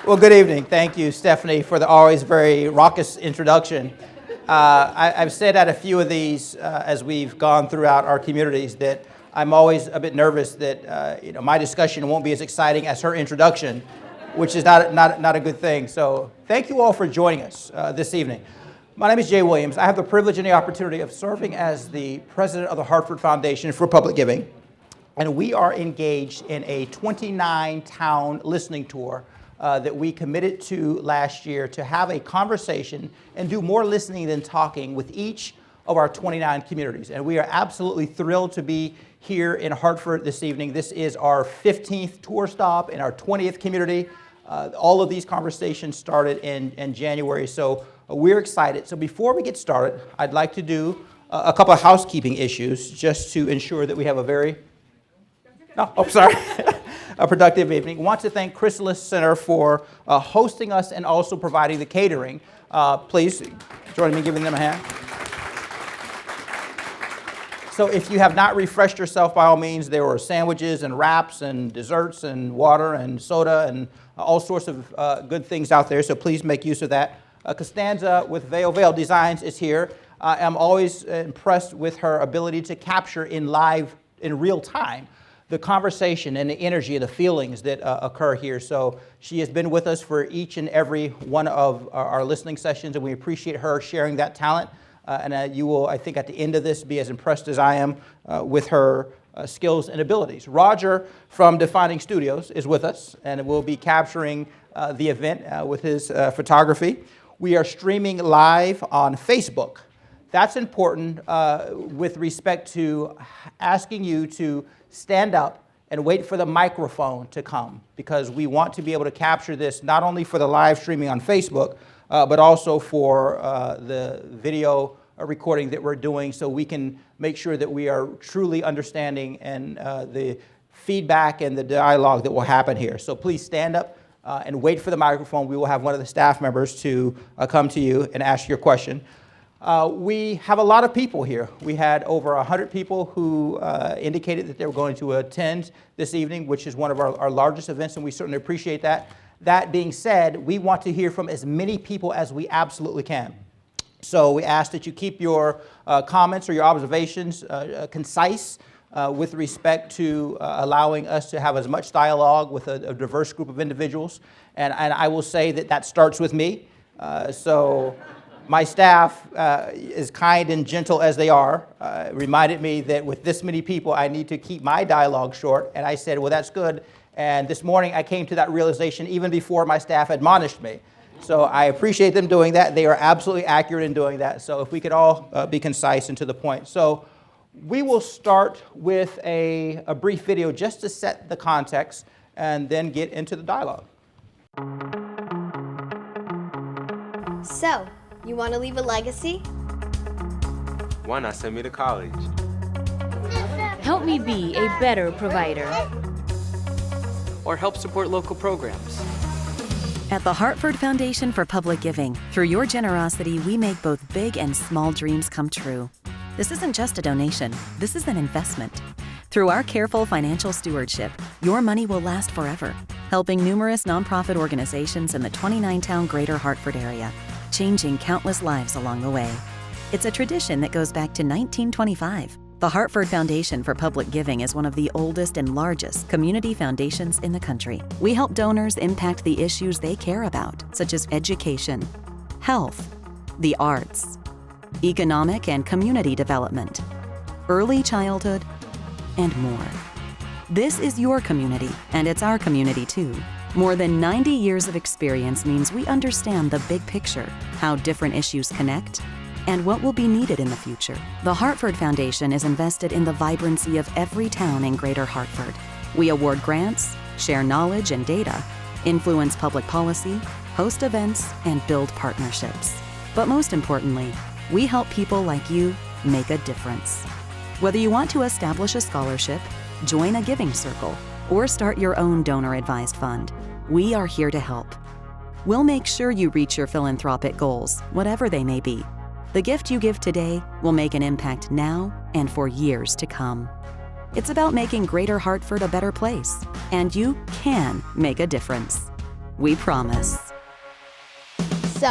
Well, good evening. Thank you, Stephanie, for the always very raucous introduction. I've said at a few of these as we've gone throughout our communities that I'm always a bit nervous that my discussion won't be as exciting as her introduction, which is not a good thing. So thank you all for joining us this evening. My name is Jay Williams. I have the privilege and the opportunity of serving as the president of the Hartford Foundation for Public Giving, and we are engaged in a 29-town listening tour that we committed to last year to have a conversation and do more listening than talking with each of our 29 communities. And we are absolutely thrilled to be here in Hartford this evening. This is our 15th tour stop in our 20th community. All of these conversations started in January, so we're excited. So before we get started, I'd like to do a couple of housekeeping issues just to ensure that we have a a productive evening. I want to thank Chrysalis Center for hosting us and also providing the catering. Please join me in giving them a hand. So if you have not refreshed yourself, by all means, there were sandwiches and wraps and desserts and water and soda and all sorts of good things out there, so please make use of that. Costanza with Veil Designs is here. I'm always impressed with her ability to capture in real time, the conversation and the energy and the feelings that occur here. So she has been with us for each and every one of our listening sessions, and we appreciate her sharing that talent. And you will, I think, at the end of this, be as impressed as I am with her skills and abilities. Roger from Defining Studios is with us, and will be capturing the event with his photography. We are streaming live on Facebook. That's important with respect to asking you to stand up and wait for the microphone to come, because we want to be able to capture this not only for the live streaming on Facebook, but also for the video recording that we're doing, so we can make sure that we are truly understanding and the feedback and the dialogue that will happen here. So please stand up and wait for the microphone. We will have one of the staff members to come to you and ask your question. We have a lot of people here. We had over 100 people who indicated that they were going to attend this evening, which is one of our largest events, and we certainly appreciate that. That being said, we want to hear from as many people as we absolutely can. So we ask that you keep your comments or your observations concise with respect to allowing us to have as much dialogue with a diverse group of individuals. And I will say that starts with me. So my staff, as kind and gentle as they are, reminded me that with this many people, I need to keep my dialogue short. And I said, well, that's good. And this morning, I came to that realization even before my staff admonished me. So I appreciate them doing that. They are absolutely accurate in doing that. So if we could all be concise and to the point. So we will start with a brief video just to set the context and then get into the dialogue. So, you want to leave a legacy? Why not send me to college? Help me be a better provider. Or help support local programs. At the Hartford Foundation for Public Giving, through your generosity, we make both big and small dreams come true. This isn't just a donation, this is an investment. Through our careful financial stewardship, your money will last forever, helping numerous nonprofit organizations in the 29-town greater Hartford area, changing countless lives along the way. It's a tradition that goes back to 1925. The Hartford Foundation for Public Giving is one of the oldest and largest community foundations in the country. We help donors impact the issues they care about, such as education, health, the arts, economic and community development, early childhood, and more. This is your community, and it's our community too. More than 90 years of experience means we understand the big picture, how different issues connect, and what will be needed in the future. The Hartford Foundation is invested in the vibrancy of every town in Greater Hartford. We award grants, share knowledge and data, influence public policy, host events, and build partnerships. But most importantly, we help people like you make a difference. Whether you want to establish a scholarship, join a giving circle, or start your own donor-advised fund, we are here to help. We'll make sure you reach your philanthropic goals, whatever they may be. The gift you give today will make an impact now and for years to come. It's about making Greater Hartford a better place, and you can make a difference. We promise. So,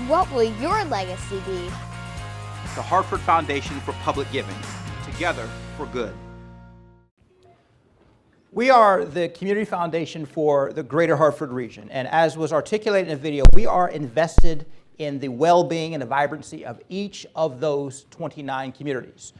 what will your legacy be? The Hartford Foundation for Public Giving, together for good. We are the community foundation for the greater Hartford region, and as was articulated in the video, we are invested in the well-being and the vibrancy of each of those 29 communities.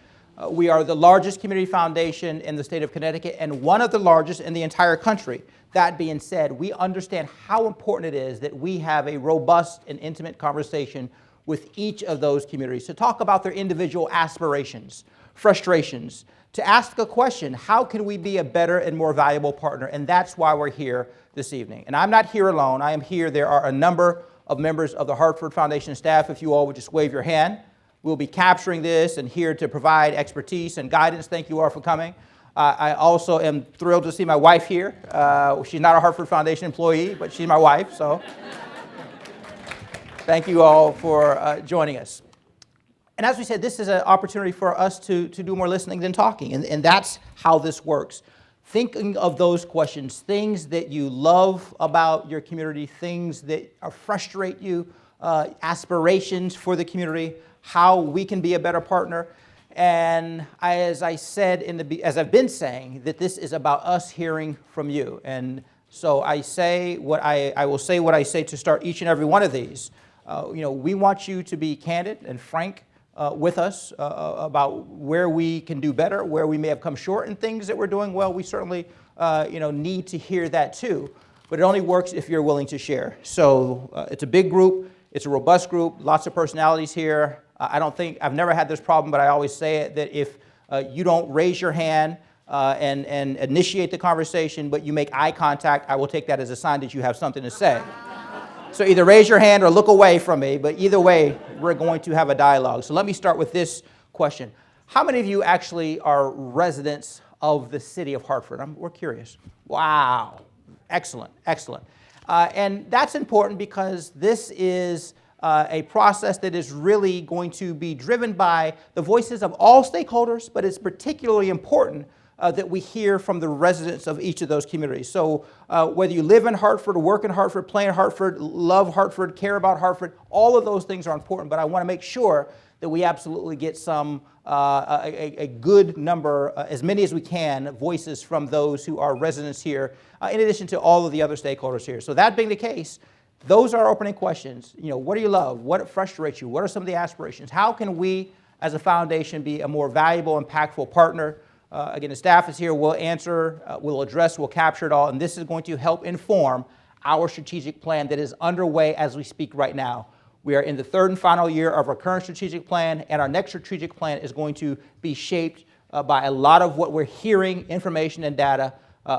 We are the largest community foundation in the state of Connecticut and one of the largest in the entire country. That being said, we understand how important it is that we have a robust and intimate conversation with each of those communities to talk about their individual aspirations, frustrations, to ask a question, how can we be a better and more valuable partner? And that's why we're here this evening. And I'm not here alone. I am here. There are a number of members of the Hartford Foundation staff. If you all would just wave your hand. We'll be capturing this and here to provide expertise and guidance. Thank you all for coming. I also am thrilled to see my wife here. She's not a Hartford Foundation employee, but she's my wife, so thank you all for joining us. And as we said, this is an opportunity for us to do more listening than talking, and that's how this works. Thinking of those questions, things that you love about your community, things that frustrate you, aspirations for the community, how we can be a better partner. And as I said, as I've been saying, that this is about us hearing from you. And so I say what I will say what I say to start each and every one of these. We want you to be candid and frank with us about where we can do better, where we may have come short, and things that we're doing well. We certainly need to hear that too. But it only works if you're willing to share. So it's a big group. It's a robust group. Lots of personalities here. I've never had this problem, but I always say it, that if you don't raise your hand and initiate the conversation, but you make eye contact, I will take that as a sign that you have something to say. So either raise your hand or look away from me, but either way, we're going to have a dialogue. So let me start with this question. How many of you actually are residents of the city of Hartford? We're curious. Wow. Excellent, excellent. And that's important because this is a process that is really going to be driven by the voices of all stakeholders, but it's particularly important that we hear from the residents of each of those communities. So whether you live in Hartford, work in Hartford, play in Hartford, love Hartford, care about Hartford, all of those things are important, but I want to make sure that we absolutely get a good number, as many as we can, voices from those who are residents here, in addition to all of the other stakeholders here. So that being the case, those are our opening questions. What do you love? What frustrates you? What are some of the aspirations? How can we, as a foundation, be a more valuable, impactful partner? Again, the staff is here. We'll answer, we'll address, we'll capture it all, and this is going to help inform our strategic plan that is underway as we speak right now. We are in the third and final year of our current strategic plan, and our next strategic plan is going to be shaped by a lot of what we're hearing, information and data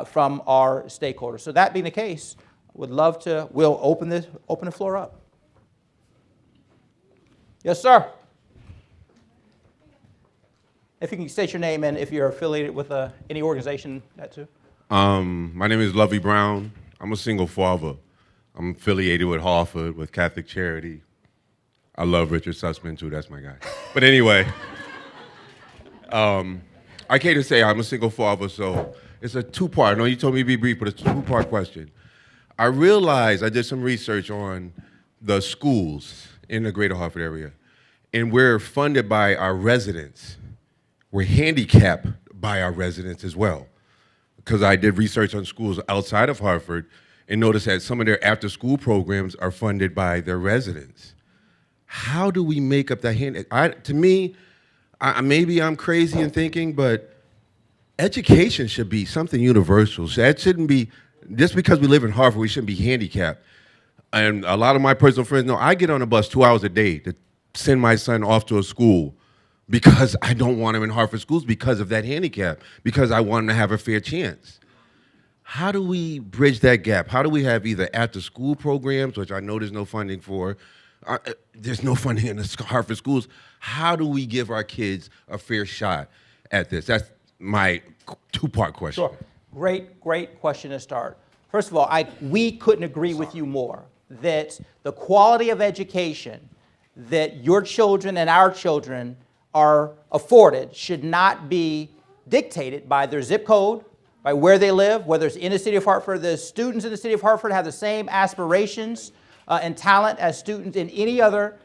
from our stakeholders. So that being the case, we'll open the floor up. Yes, sir. If you can state your name and if you're affiliated with any organization, that too. My name is Lovey Brown. I'm a single father. I'm affiliated with Hartford, with Catholic Charity. I love Richard Sussman too, that's my guy. But anyway, I came to say I'm a single father, so it's a two-part. I know you told me to be brief, but it's a two-part question. I realized I did some research on the schools in the greater Hartford area, and we're funded by our residents. We're handicapped by our residents as well, because I did research on schools outside of Hartford and noticed that some of their after-school programs are funded by their residents. How do we make up that hand? To me, maybe I'm crazy in thinking, but education should be something universal. So that shouldn't be, just because we live in Hartford, we shouldn't be handicapped. And a lot of my personal friends know I get on a bus 2 hours a day to send my son off to a school because I don't want him in Hartford schools because of that handicap, because I want him to have a fair chance. How do we bridge that gap? How do we have either after-school programs, which I know there's no funding for, there's no funding in the Hartford schools. How do we give our kids a fair shot at this? That's my two-part question. Sure. Great question to start. First of all, we couldn't agree with you more that the quality of education that your children and our children are afforded should not be dictated by their zip code, by where they live, whether it's in the city of Hartford. The students in the city of Hartford have the same aspirations and talent as students in any other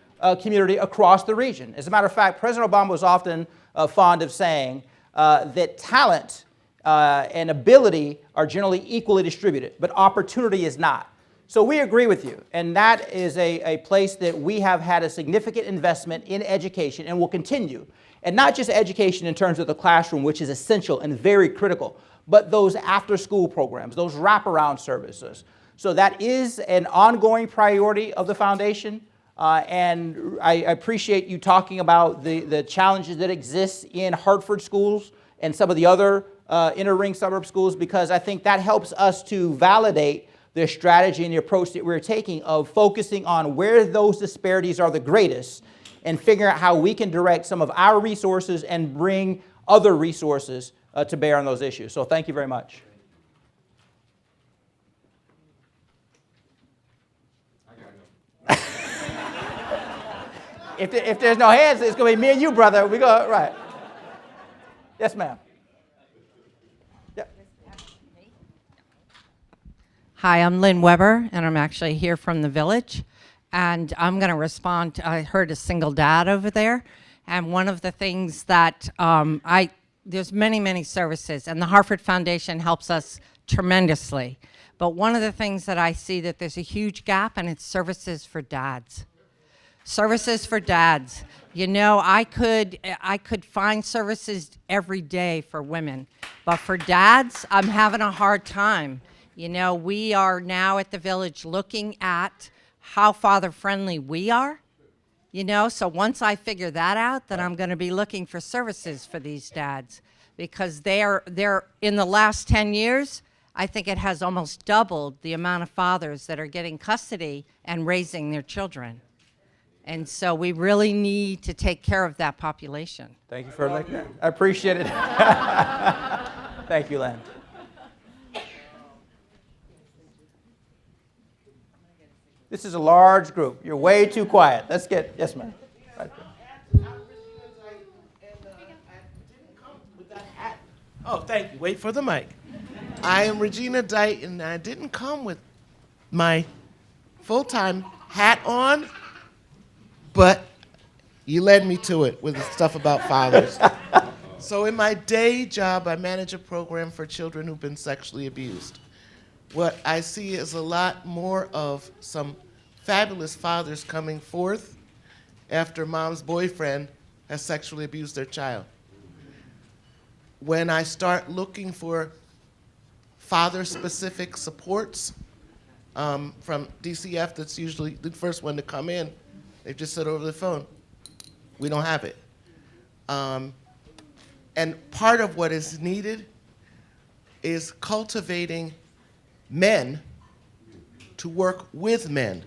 community across the region. As a matter of fact, President Obama was often fond of saying that talent and ability are generally equally distributed, but opportunity is not. So we agree with you, and that is a place that we have had a significant investment in education and will continue. And not just education in terms of the classroom, which is essential and very critical, but those after-school programs, those wraparound services. So that is an ongoing priority of the foundation, and I appreciate you talking about the challenges that exist in Hartford schools and some of the other inner ring suburb schools, because I think that helps us to validate the strategy and the approach that we're taking of focusing on where those disparities are the greatest and figuring out how we can direct some of our resources and bring other resources to bear on those issues. So thank you very much. If there's no hands, it's going to be me and you, brother. We go, right. Yes, ma'am. Hi, I'm Lynn Weber, and I'm actually here from the village. And I'm going to respond to, I heard a single dad over there. And one of the things that there's many services, and the Hartford Foundation helps us tremendously. But one of the things that I see that there's a huge gap, and it's services for dads. Services for dads. You know, I could find services every day for women, but for dads, I'm having a hard time. You know, we are now at the village looking at how father-friendly we are, you know, so once I figure that out, then I'm going to be looking for services for these dads, because they're in the last 10 years, I think it has almost doubled the amount of fathers that are getting custody and raising their children. And so we really need to take care of that population. Thank you for letting that. I appreciate it. Thank you, Len. This is a large group. You're way too quiet. Let's get, yes, ma'am. Right there. Oh, thank you. Wait for the mic. I am Regina Dite, and I didn't come with my full-time hat on, but you led me to it with the stuff about fathers. So in my day job, I manage a program for children who've been sexually abused. What I see is a lot more of some fabulous fathers coming forth after mom's boyfriend has sexually abused their child. When I start looking for father-specific supports from DCF, that's usually the first one to come in, they've just said over the phone, we don't have it. And part of what is needed is cultivating men to work with men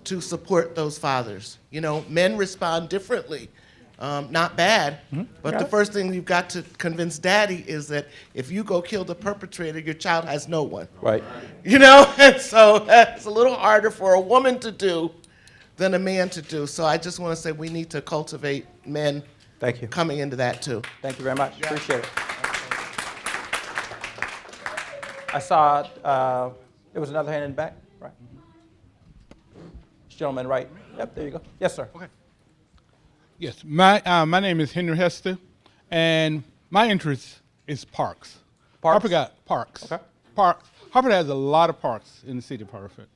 to support those fathers. You know, men respond differently. Not bad, but the first thing you've got to convince daddy is that if you go kill the perpetrator, your child has no one. Right. You know, and so it's a little harder for a woman to do than a man to do. So I just want to say we need to cultivate men. Thank you. Coming into that too. Thank you very much. Yeah. Appreciate it. I saw there was another hand in the back. Right. This gentleman, right. Yep, there you go. Yes, sir. Okay. Yes, my name is Henry Hester, and my interest is parks. Hartford got parks. Okay. Hartford has a lot of parks in the city of Hartford,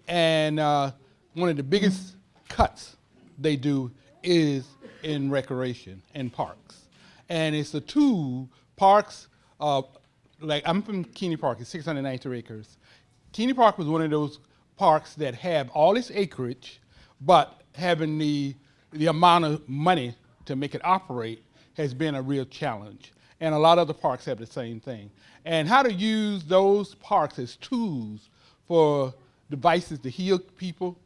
and one of the biggest cuts they do is in recreation and parks. And it's the two parks, like I'm from Keeney Park, it's 692 acres. Keeney Park was one of those parks that have all its acreage, but having the amount of money to make it operate has been a real challenge. And a lot of the parks have the same thing. And how to use those parks as tools for devices to heal people,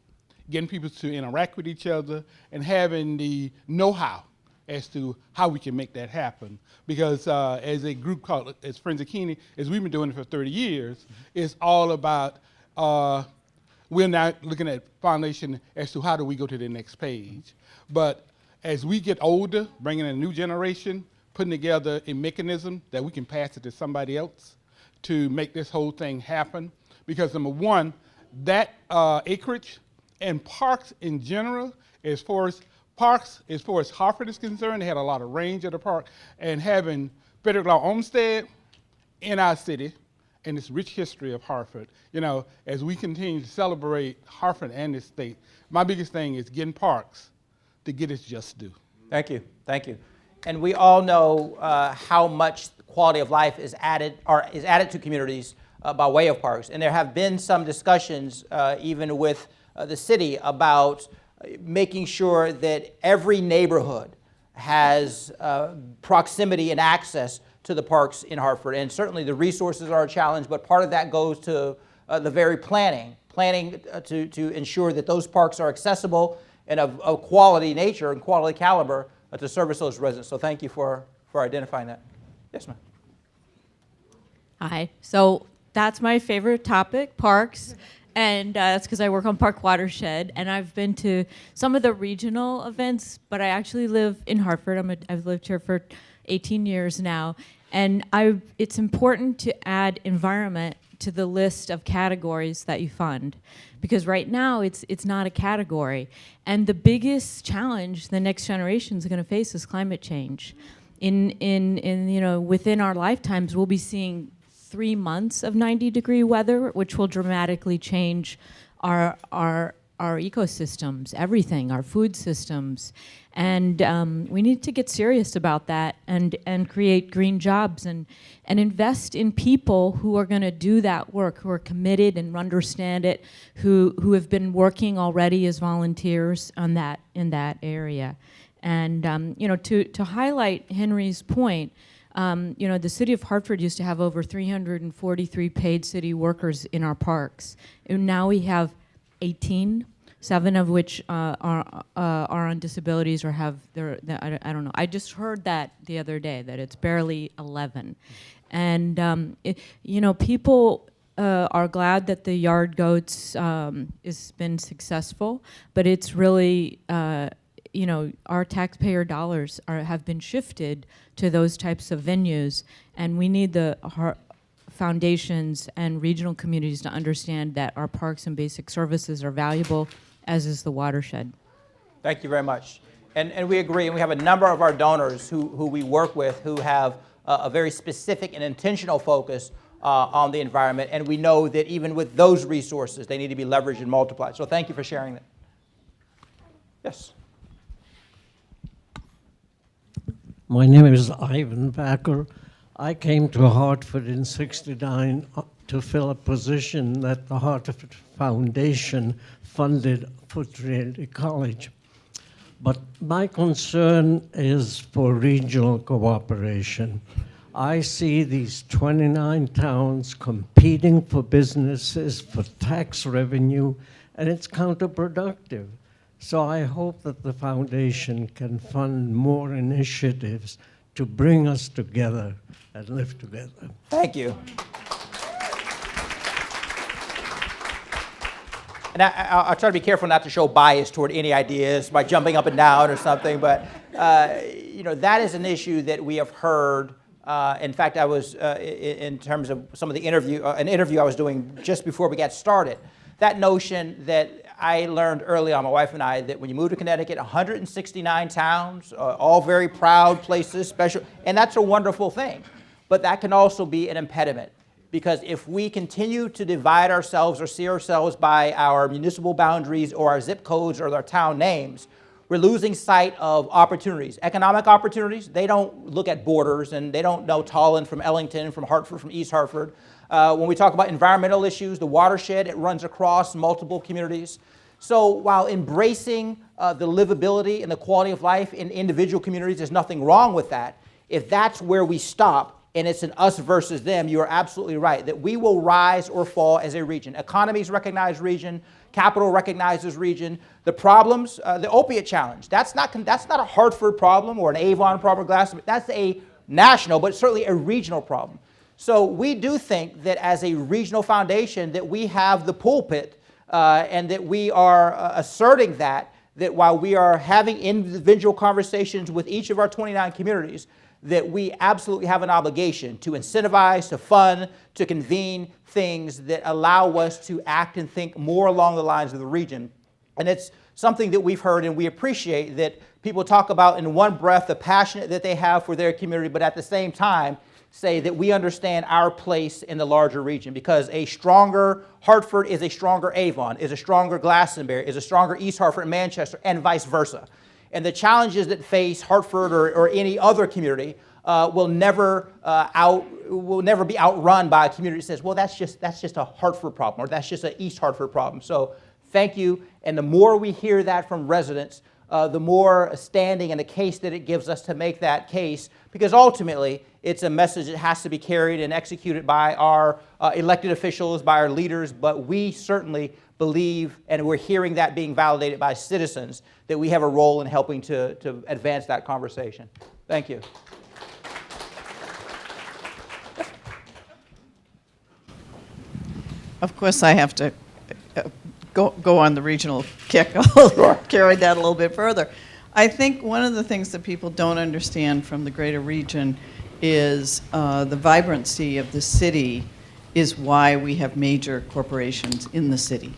getting people to interact with each other, and having the know-how as to how we can make that happen. Because as a group called, as Friends of Keeney, as we've been doing it for 30 years, it's all about, we're now looking at foundation as to how do we go to the next page. But as we get older, bringing in a new generation, putting together a mechanism that we can pass it to somebody else to make this whole thing happen. Because number one, that acreage and parks in general, as far as Hartford is concerned, they had a lot of range at the park, and having Frederick Law Olmsted in our city and this rich history of Hartford, as we continue to celebrate Hartford and this state, my biggest thing is getting parks to get its just due. Thank you, thank you. And we all know how much quality of life is added to communities by way of parks. And there have been some discussions, even with the city, about making sure that every neighborhood has proximity and access to the parks in Hartford. And certainly the resources are a challenge, but part of that goes to the very planning to ensure that those parks are accessible and of quality nature and quality caliber to service those residents. So thank you for identifying that. Yes, ma'am. Hi. So that's my favorite topic, parks. And that's because I work on Park Watershed, and I've been to some of the regional events, but I actually live in Hartford. I've lived here for 18 years now, and it's important to add environment to the list of categories that you fund, because right now it's not a category, and the biggest challenge the next generation is going to face is climate change. Within our lifetimes, we'll be seeing 3 months of 90-degree weather, which will dramatically change our ecosystems, everything, our food systems. And we need to get serious about that and create green jobs and invest in people who are going to do that work, who are committed and understand it, who have been working already as volunteers in that area. And to highlight Henry's point, the city of Hartford used to have over 343 paid city workers in our parks. And now we have 18, 7 of which are on disabilities or have I don't know. I just heard that the other day, that it's barely 11. And, people are glad that the yard goats has been successful, but it's really, our taxpayer dollars have been shifted to those types of venues, and we need the foundations and regional communities to understand that our parks and basic services are valuable, as is the watershed. Thank you very much. And we agree, and we have a number of our donors who we work with who have a very specific and intentional focus on the environment, and we know that even with those resources, they need to be leveraged and multiplied. So thank you for sharing that. Yes. My name is Ivan Becker. I came to Hartford in '69 to fill a position that the Hartford Foundation funded for Trinity College. But my concern is for regional cooperation. I see these 29 towns competing for businesses, for tax revenue, and it's counterproductive. So I hope that the foundation can fund more initiatives to bring us together and live together. Thank you. And I'll try to be careful not to show bias toward any ideas by jumping up and down or something, but that is an issue that we have heard. In fact, I was, in terms of some of the an interview I was doing just before we got started, that notion that I learned early on, my wife and I, that when you move to Connecticut, 169 towns, all very proud places, special, and that's a wonderful thing. But that can also be an impediment, because if we continue to divide ourselves or see ourselves by our municipal boundaries or our zip codes or our town names, we're losing sight of opportunities. Economic opportunities, they don't look at borders, and they don't know Tolland from Ellington, from Hartford, from East Hartford. When we talk about environmental issues, the watershed, it runs across multiple communities. So while embracing the livability and the quality of life in individual communities, there's nothing wrong with that. If that's where we stop, and it's an us versus them, you are absolutely right, that we will rise or fall as a region. Economies recognize region, capital recognizes region. The problems, the opiate challenge, that's not a Hartford problem or an Avon problem, that's a national, but certainly a regional problem. So we do think that as a regional foundation that we have the pulpit and that we are asserting that while we are having individual conversations with each of our 29 communities, that we absolutely have an obligation to incentivize, to fund, to convene things that allow us to act and think more along the lines of the region. And it's something that we've heard, and we appreciate that people talk about in one breath the passion that they have for their community, but at the same time say that we understand our place in the larger region, because a stronger Hartford is a stronger Avon, is a stronger Glastonbury, is a stronger East Hartford and Manchester, and vice versa. And the challenges that face Hartford or any other community will never be outrun by a community that says, well, that's just a Hartford problem, or that's just an East Hartford problem. So thank you. And the more we hear that from residents, the more standing and a case that it gives us to make that case, because ultimately it's a message that has to be carried and executed by our elected officials, by our leaders, but we certainly believe, and we're hearing that being validated by citizens, that we have a role in helping to advance that conversation. Thank you. Of course, I have to go on the regional kick. I'll carry that a little bit further. I think one of the things that people don't understand from the greater region is the vibrancy of the city is why we have major corporations in the city.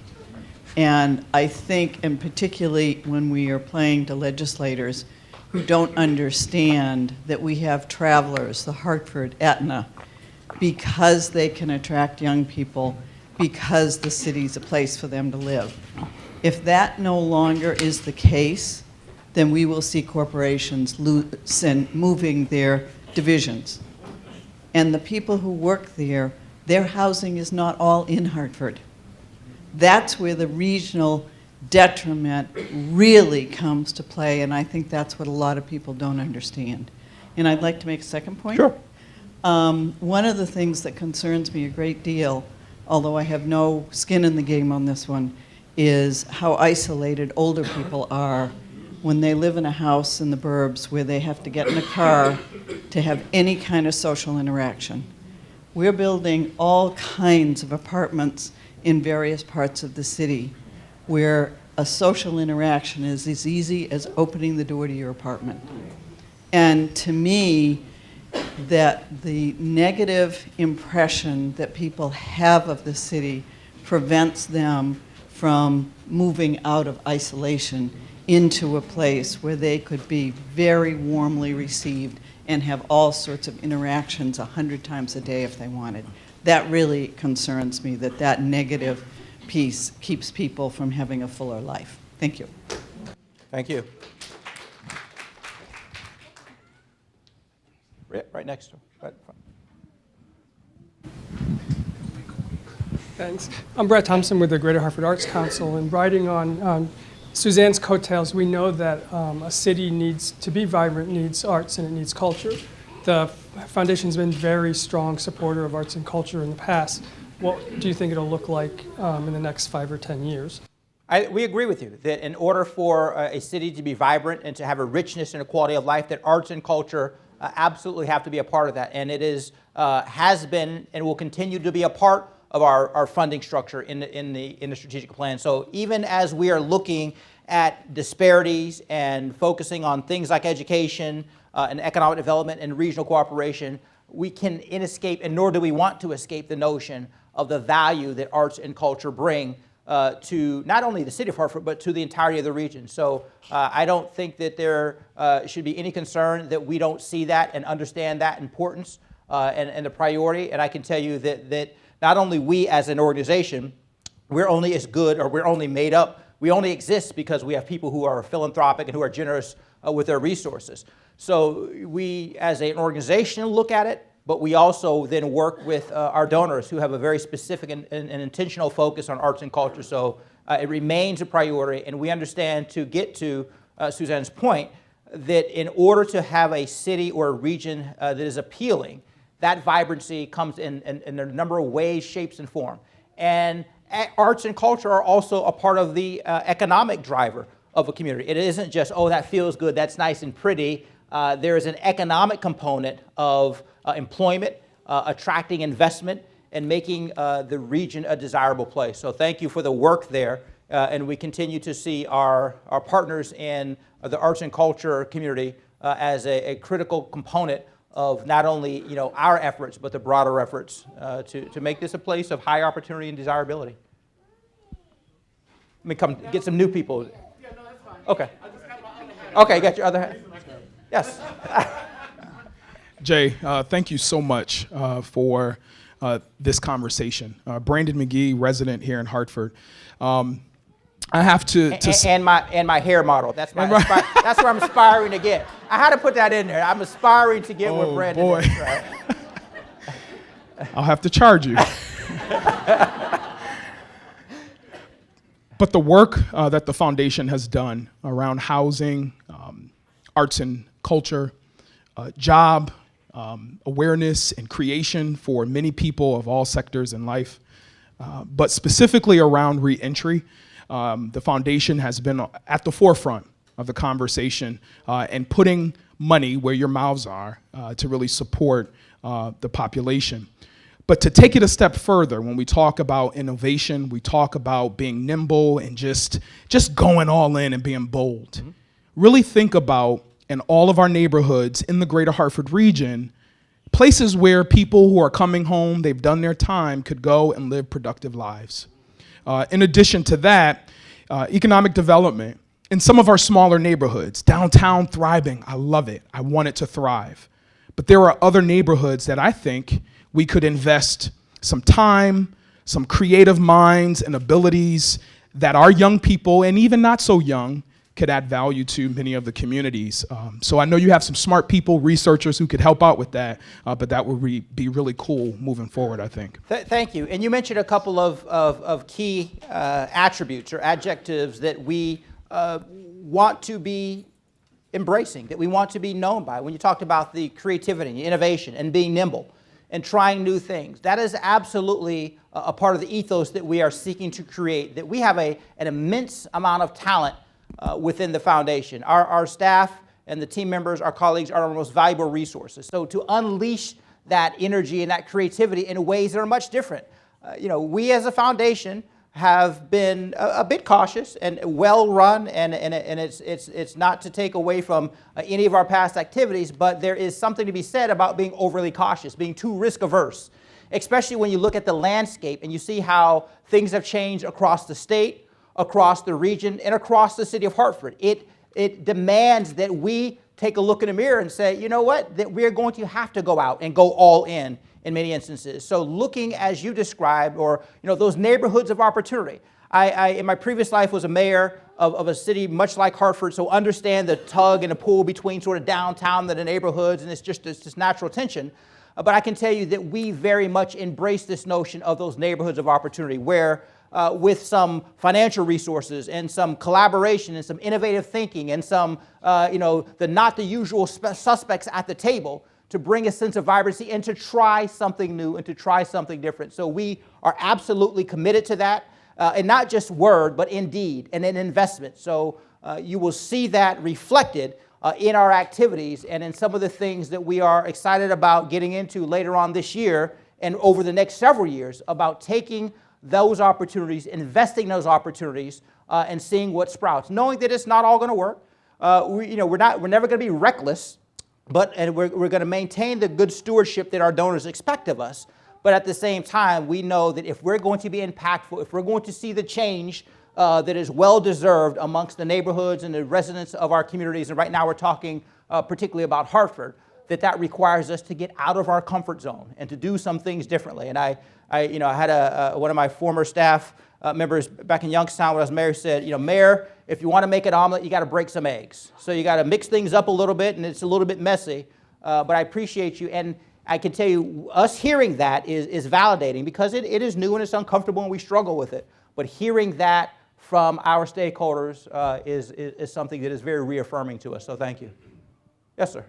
And I think, and particularly when we are playing to legislators who don't understand that we have travelers, the Hartford, Etna, because they can attract young people, because the city's a place for them to live. If that no longer is the case, then we will see corporations moving their divisions. And the people who work there, their housing is not all in Hartford. That's where the regional detriment really comes to play, and I think that's what a lot of people don't understand. And I'd like to make a second point. Sure. One of the things that concerns me a great deal, although I have no skin in the game on this one, is how isolated older people are when they live in a house in the burbs where they have to get in a car to have any kind of social interaction. We're building all kinds of apartments in various parts of the city where a social interaction is as easy as opening the door to your apartment. And to me, that the negative impression that people have of the city prevents them from moving out of isolation into a place where they could be very warmly received and have all sorts of interactions 100 times a day if they wanted. That really concerns me, that negative piece keeps people from having a fuller life. Thank you. Thank you. Right next to him, right in front. Thanks. I'm Brett Thompson with the Greater Hartford Arts Council, and riding on Suzanne's coattails, we know that a city needs to be vibrant, needs arts, and it needs culture. The Foundation's been a very strong supporter of arts and culture in the past. What do you think it'll look like in the next 5 or 10 years? We agree with you that in order for a city to be vibrant and to have a richness and a quality of life, that arts and culture absolutely have to be a part of that. And it is, has been and will continue to be a part of our funding structure in the strategic plan. So even as we are looking at disparities and focusing on things like education and economic development and regional cooperation, we can escape, and nor do we want to escape, the notion of the value that arts and culture bring to not only the city of Hartford, but to the entirety of the region. So I don't think that there should be any concern that we don't see that and understand that importance and the priority. And I can tell you that not only we as an organization, we're only as good, or we're only made up, we only exist because we have people who are philanthropic and who are generous with their resources. So we as an organization look at it, but we also then work with our donors who have a very specific and intentional focus on arts and culture. So it remains a priority, and we understand, to get to Suzanne's point, that in order to have a city or a region that is appealing, that vibrancy comes in a number of ways, shapes, and form. And arts and culture are also a part of the economic driver of a community. It isn't just, oh, that feels good, that's nice and pretty. There is an economic component of employment, attracting investment, and making the region a desirable place. So thank you for the work there. And we continue to see our partners in the arts and culture community as a critical component of not only our efforts, but the broader efforts to make this a place of high opportunity and desirability. Let me come get some new people. Okay. Okay, got your other hand. Yes. Jay, thank you so much for this conversation. Brandon McGee, resident here in Hartford. I have to and my hair model. That's where I'm aspiring to get. I had to put that in there. I'm aspiring to get where Brandon is. Right? I'll have to charge you. But the work that the foundation has done around housing, arts and culture, job awareness and creation for many people of all sectors in life, but specifically around reentry, the foundation has been at the forefront of the conversation and putting money where your mouths are to really support the population. But to take it a step further, when we talk about innovation, we talk about being nimble and just going all in and being bold. Mm-hmm. Really think about, in all of our neighborhoods in the greater Hartford region, places where people who are coming home, they've done their time, could go and live productive lives. In addition to that, economic development in some of our smaller neighborhoods, downtown thriving, I love it. I want it to thrive. But there are other neighborhoods that I think we could invest some time, some creative minds and abilities that our young people, and even not so young, could add value to many of the communities. So I know you have some smart people, researchers who could help out with that, but that would be really cool moving forward, I think. Thank you. And you mentioned a couple of key attributes or adjectives that we want to be embracing, that we want to be known by. When you talked about the creativity, innovation, and being nimble, and trying new things. That is absolutely a part of the ethos that we are seeking to create, that we have an immense amount of talent within the foundation. Our staff and the team members, our colleagues, are our most valuable resources. So to unleash that energy and that creativity in ways that are much different. We as a foundation have been a bit cautious and well run, and it's not to take away from any of our past activities, but there is something to be said about being overly cautious, being too risk averse, especially when you look at the landscape and you see how things have changed across the state, across the region, and across the city of Hartford. It demands that we take a look in the mirror and say, you know what, that we're going to have to go out and go all in many instances. So looking as you described, or those neighborhoods of opportunity. I in my previous life was a mayor of a city much like Hartford, so understand the tug and the pull between sort of downtown and the neighborhoods, and it's just this natural tension. But I can tell you that we very much embrace this notion of those neighborhoods of opportunity where with some financial resources and some collaboration and some innovative thinking and some, the not the usual suspects at the table, to bring a sense of vibrancy and to try something new and to try something different. So we are absolutely committed to that, and not just word, but in deed and in investment. So you will see that reflected in our activities and in some of the things that we are excited about getting into later on this year and over the next several years, about taking those opportunities, investing those opportunities, and seeing what sprouts, knowing that it's not all going to work. We're never going to be reckless. But we're going to maintain the good stewardship that our donors expect of us. But at the same time, we know that if we're going to be impactful, if we're going to see the change that is well-deserved amongst the neighborhoods and the residents of our communities, and right now we're talking particularly about Hartford, that requires us to get out of our comfort zone and to do some things differently. And I had one of my former staff members back in Youngstown when I was mayor said, Mayor, if you want to make an omelet, you got to break some eggs. So you got to mix things up a little bit, and it's a little bit messy. But I appreciate you, and I can tell you, us hearing that is validating, because it is new and it's uncomfortable and we struggle with it. But hearing that from our stakeholders is something that is very reaffirming to us. So thank you. Yes, sir.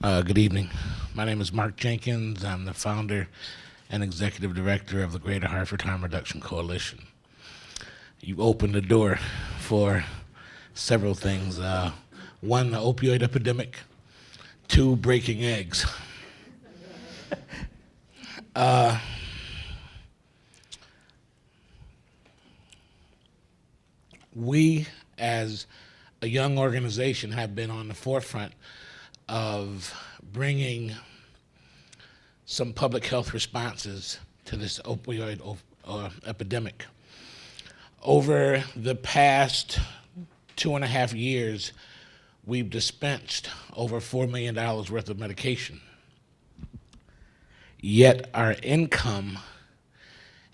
Good evening. My name is Mark Jenkins. I'm the founder and executive director of the Greater Hartford Harm Reduction Coalition. You opened the door for several things. One, the opioid epidemic. Two, breaking eggs. We, as a young organization, have been on the forefront of bringing some public health responses to this opioid epidemic. Over the past 2.5 years, we've dispensed over $4 million worth of medication. Yet our income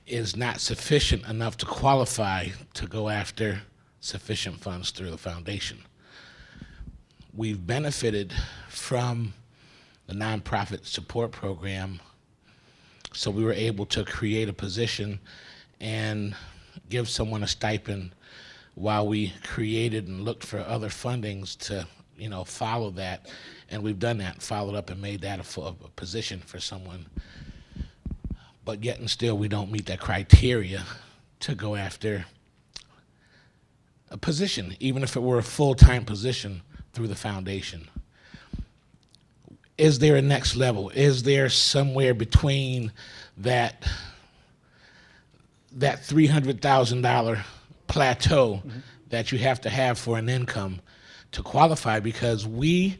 is not sufficient enough to qualify to go after sufficient funds through the foundation. We've benefited from the nonprofit support program, so we were able to create a position and give someone a stipend while we created and looked for other fundings to, follow that. And we've done that, followed up and made that a position for someone. But yet and still, we don't meet that criteria to go after a position, even if it were a full-time position through the foundation. Is there a next level? Is there somewhere between that $300,000 plateau that you have to have for an income to qualify? Because we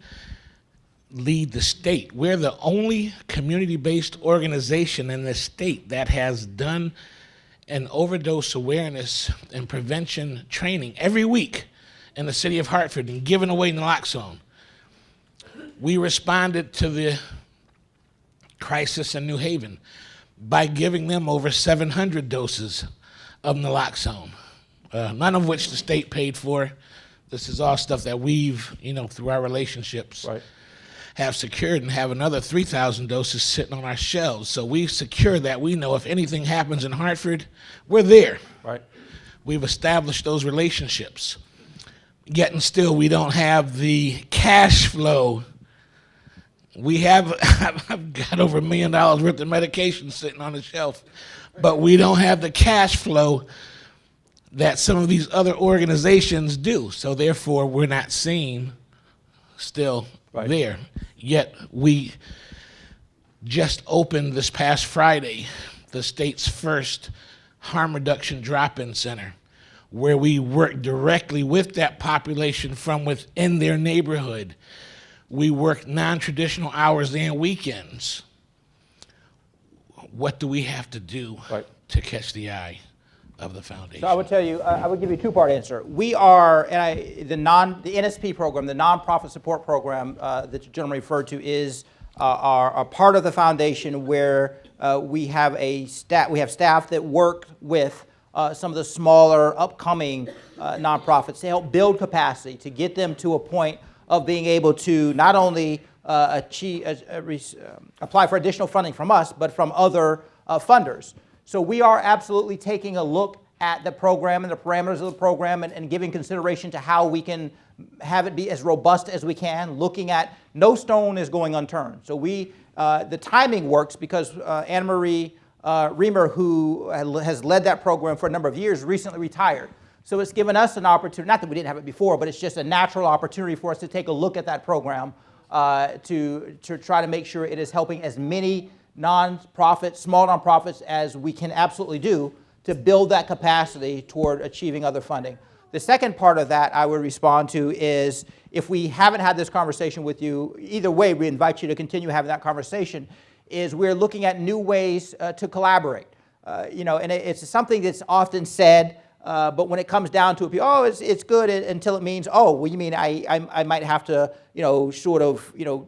lead the state. We're the only community-based organization in the state that has done an overdose awareness and prevention training every week in the city of Hartford and given away naloxone. We responded to the crisis in New Haven by giving them over 700 doses of naloxone, none of which the state paid for. This is all stuff that we've, through our relationships, have secured, and have another 3,000 doses sitting on our shelves. So we secure that. We know if anything happens in Hartford, we're there. Right. We've established those relationships. Yet and still, we don't have the cash flow. I've got over $1 million worth of medication sitting on the shelf, but we don't have the cash flow that some of these other organizations do. So therefore, we're not seen still there. Yet we just opened this past Friday the state's first harm reduction drop-in center, where we work directly with that population from within their neighborhood. We work non-traditional hours and weekends. What do we have to do to catch the eye of the foundation? So I would tell you, I would give you a two-part answer. We are, the NSP program, the nonprofit support program that the gentleman referred to, is a part of the foundation where we have staff that work with some of the smaller upcoming nonprofits to help build capacity, to get them to a point of being able to not only apply for additional funding from us, but from other funders. So we are absolutely taking a look at the program and the parameters of the program and giving consideration to how we can have it be as robust as we can, looking at no stone is going unturned. So the timing works because Anna Marie Reamer, who has led that program for a number of years, recently retired. So it's given us an opportunity, not that we didn't have it before, but it's just a natural opportunity for us to take a look at that program to try to make sure it is helping as many nonprofits, small nonprofits, as we can absolutely do to build that capacity toward achieving other funding. The second part of that I would respond to is, if we haven't had this conversation with you, either way, we invite you to continue having that conversation, is we're looking at new ways to collaborate. And it's something that's often said, but when it comes down to it, it's good until it means, you mean I might have to,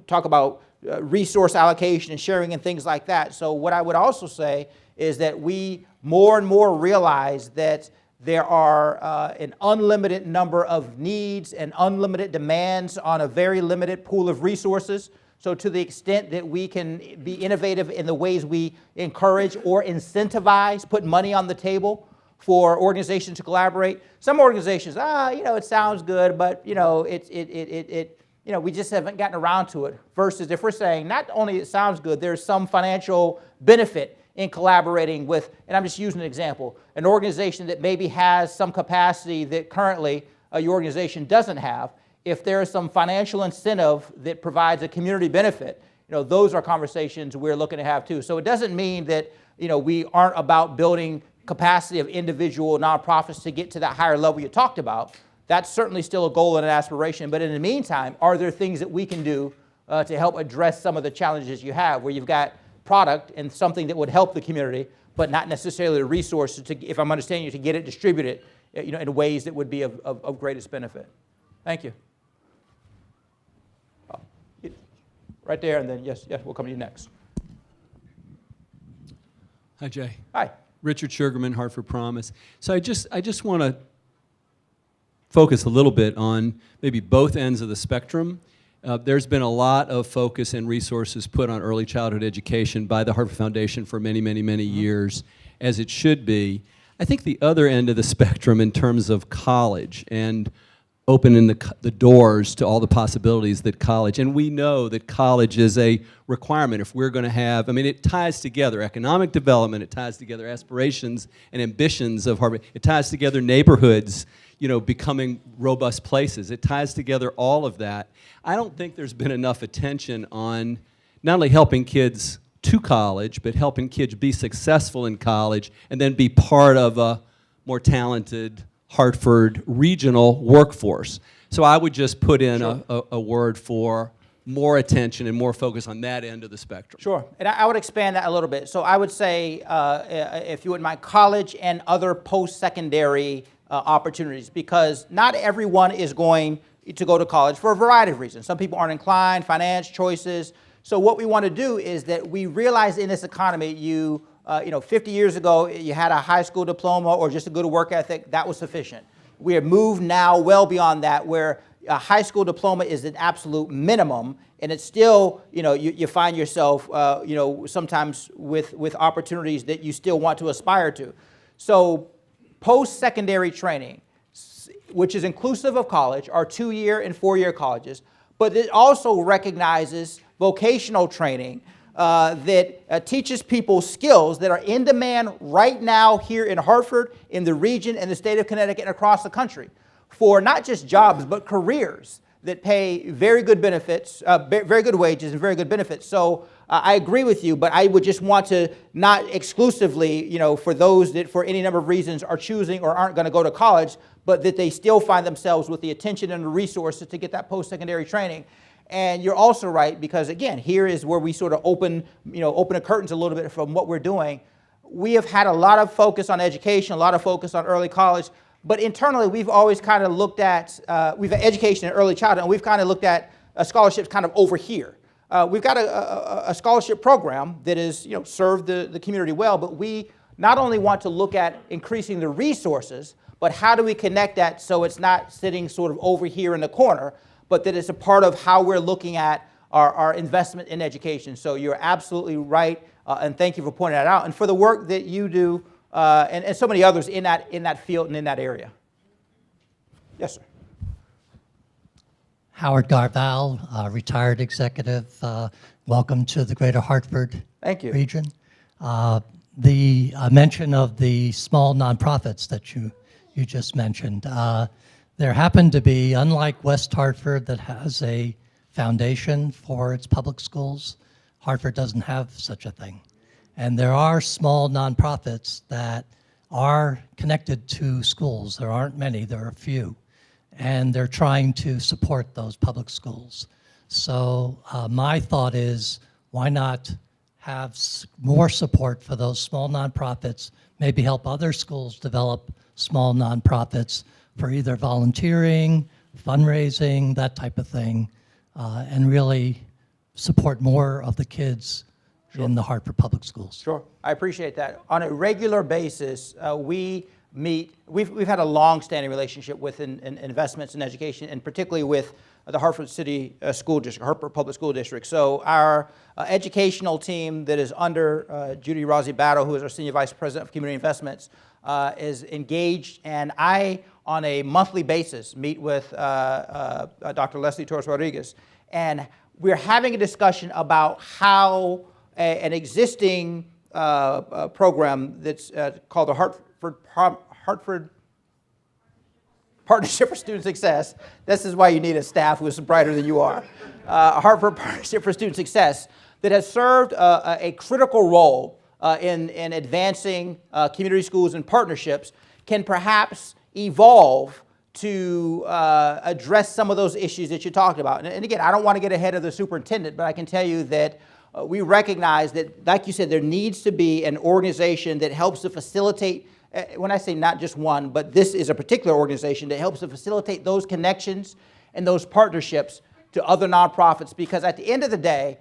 talk about resource allocation and sharing and things like that. So what I would also say is that we more and more realize that there are an unlimited number of needs and unlimited demands on a very limited pool of resources. So to the extent that we can be innovative in the ways we encourage or incentivize, put money on the table for organizations to collaborate. Some organizations, it sounds good, but we just haven't gotten around to it. Versus if we're saying not only it sounds good, there's some financial benefit in collaborating with, and I'm just using an example, an organization that maybe has some capacity that currently your organization doesn't have. If there is some financial incentive that provides a community benefit, those are conversations we're looking to have too. So it doesn't mean that we aren't about building capacity of individual nonprofits to get to that higher level you talked about, that's certainly still a goal and an aspiration. But in the meantime, are there things that we can do to help address some of the challenges you have, where you've got product and something that would help the community, but not necessarily the resources to, if I'm understanding you, to get it distributed, in ways that would be of greatest benefit. Thank you. Right there, and then yes, we'll come to you next. Hi, Jay. Hi. Richard Sugarman, Hartford Promise. So I just want to focus a little bit on maybe both ends of the spectrum. There's been a lot of focus and resources put on early childhood education by the Hartford Foundation for many, many, many years, as it should be. I think the other end of the spectrum in terms of college and opening the doors to all the possibilities that college, and we know that college is a requirement if we're going to have, I mean, it ties together economic development, it ties together aspirations and ambitions of Harvard, it ties together neighborhoods, becoming robust places. It ties together all of that. I don't think there's been enough attention on not only helping kids to college, but helping kids be successful in college and then be part of a more talented Hartford regional workforce. So I would just put in a word for more attention and more focus on that end of the spectrum. Sure, and I would expand that a little bit. So I would say, if you wouldn't mind, college and other post-secondary opportunities, because not everyone is going to go to college for a variety of reasons. Some people aren't inclined, finance choices. So what we want to do is that we realize in this economy, 50 years ago, you had a high school diploma or just a good work ethic, that was sufficient. We have moved now well beyond that, where a high school diploma is an absolute minimum, and it's still, you find yourself, sometimes with opportunities that you still want to aspire to. So post-secondary training, which is inclusive of college, are 2-year and 4-year colleges, but it also recognizes vocational training that teaches people skills that are in demand right now here in Hartford, in the region, and the state of Connecticut, and across the country, for not just jobs, but careers that pay very good benefits, very good wages and very good benefits. So I agree with you, but I would just want to not exclusively, for those that for any number of reasons are choosing or aren't going to go to college, but that they still find themselves with the attention and the resources to get that post-secondary training. And you're also right, because again, here is where we sort of open the curtains a little bit from what we're doing. We have had a lot of focus on education, a lot of focus on early college, but internally we've always kind of looked at, we've had education and early childhood, and we've kind of looked at scholarships kind of over here. We've got a scholarship program that is, served the community well, but we not only want to look at increasing the resources, but how do we connect that so it's not sitting sort of over here in the corner, but that it's a part of how we're looking at our investment in education. So you're absolutely right, and thank you for pointing that out, and for the work that you do, and so many others in that field and in that area. Yes, sir. Howard Garval, retired executive. Welcome to the Greater Hartford Thank you. region. The mention of the small nonprofits that you just mentioned. There happen to be, unlike West Hartford that has a foundation for its public schools, Hartford doesn't have such a thing. And there are small nonprofits that are connected to schools. There aren't many, there are a few. And they're trying to support those public schools. So my thought is, why not have more support for those small nonprofits, maybe help other schools develop small nonprofits for either volunteering, fundraising, that type of thing, and really support more of the kids in the Hartford Public Schools. Sure, I appreciate that. On a regular basis, we meet, we've had a long-standing relationship with investments in education, and particularly with the Hartford City School District, Hartford Public School District. So our educational team that is under Judy Rossi Battle, who is our Senior Vice President of Community Investments, is engaged, and I, on a monthly basis, meet with Dr. Leslie Torres Rodriguez, and we're having a discussion about how an existing program that's called the Hartford Partnership for Student Success. This is why you need a staff who is brighter than you are. Hartford Partnership for Student Success that has served a critical role in advancing community schools and partnerships can perhaps evolve to address some of those issues that you talked about. And again, I don't want to get ahead of the superintendent, but I can tell you that we recognize that, like you said, there needs to be an organization that helps to facilitate, when I say not just one, but this is a particular organization that helps to facilitate those connections and those partnerships to other nonprofits, because at the end of the day,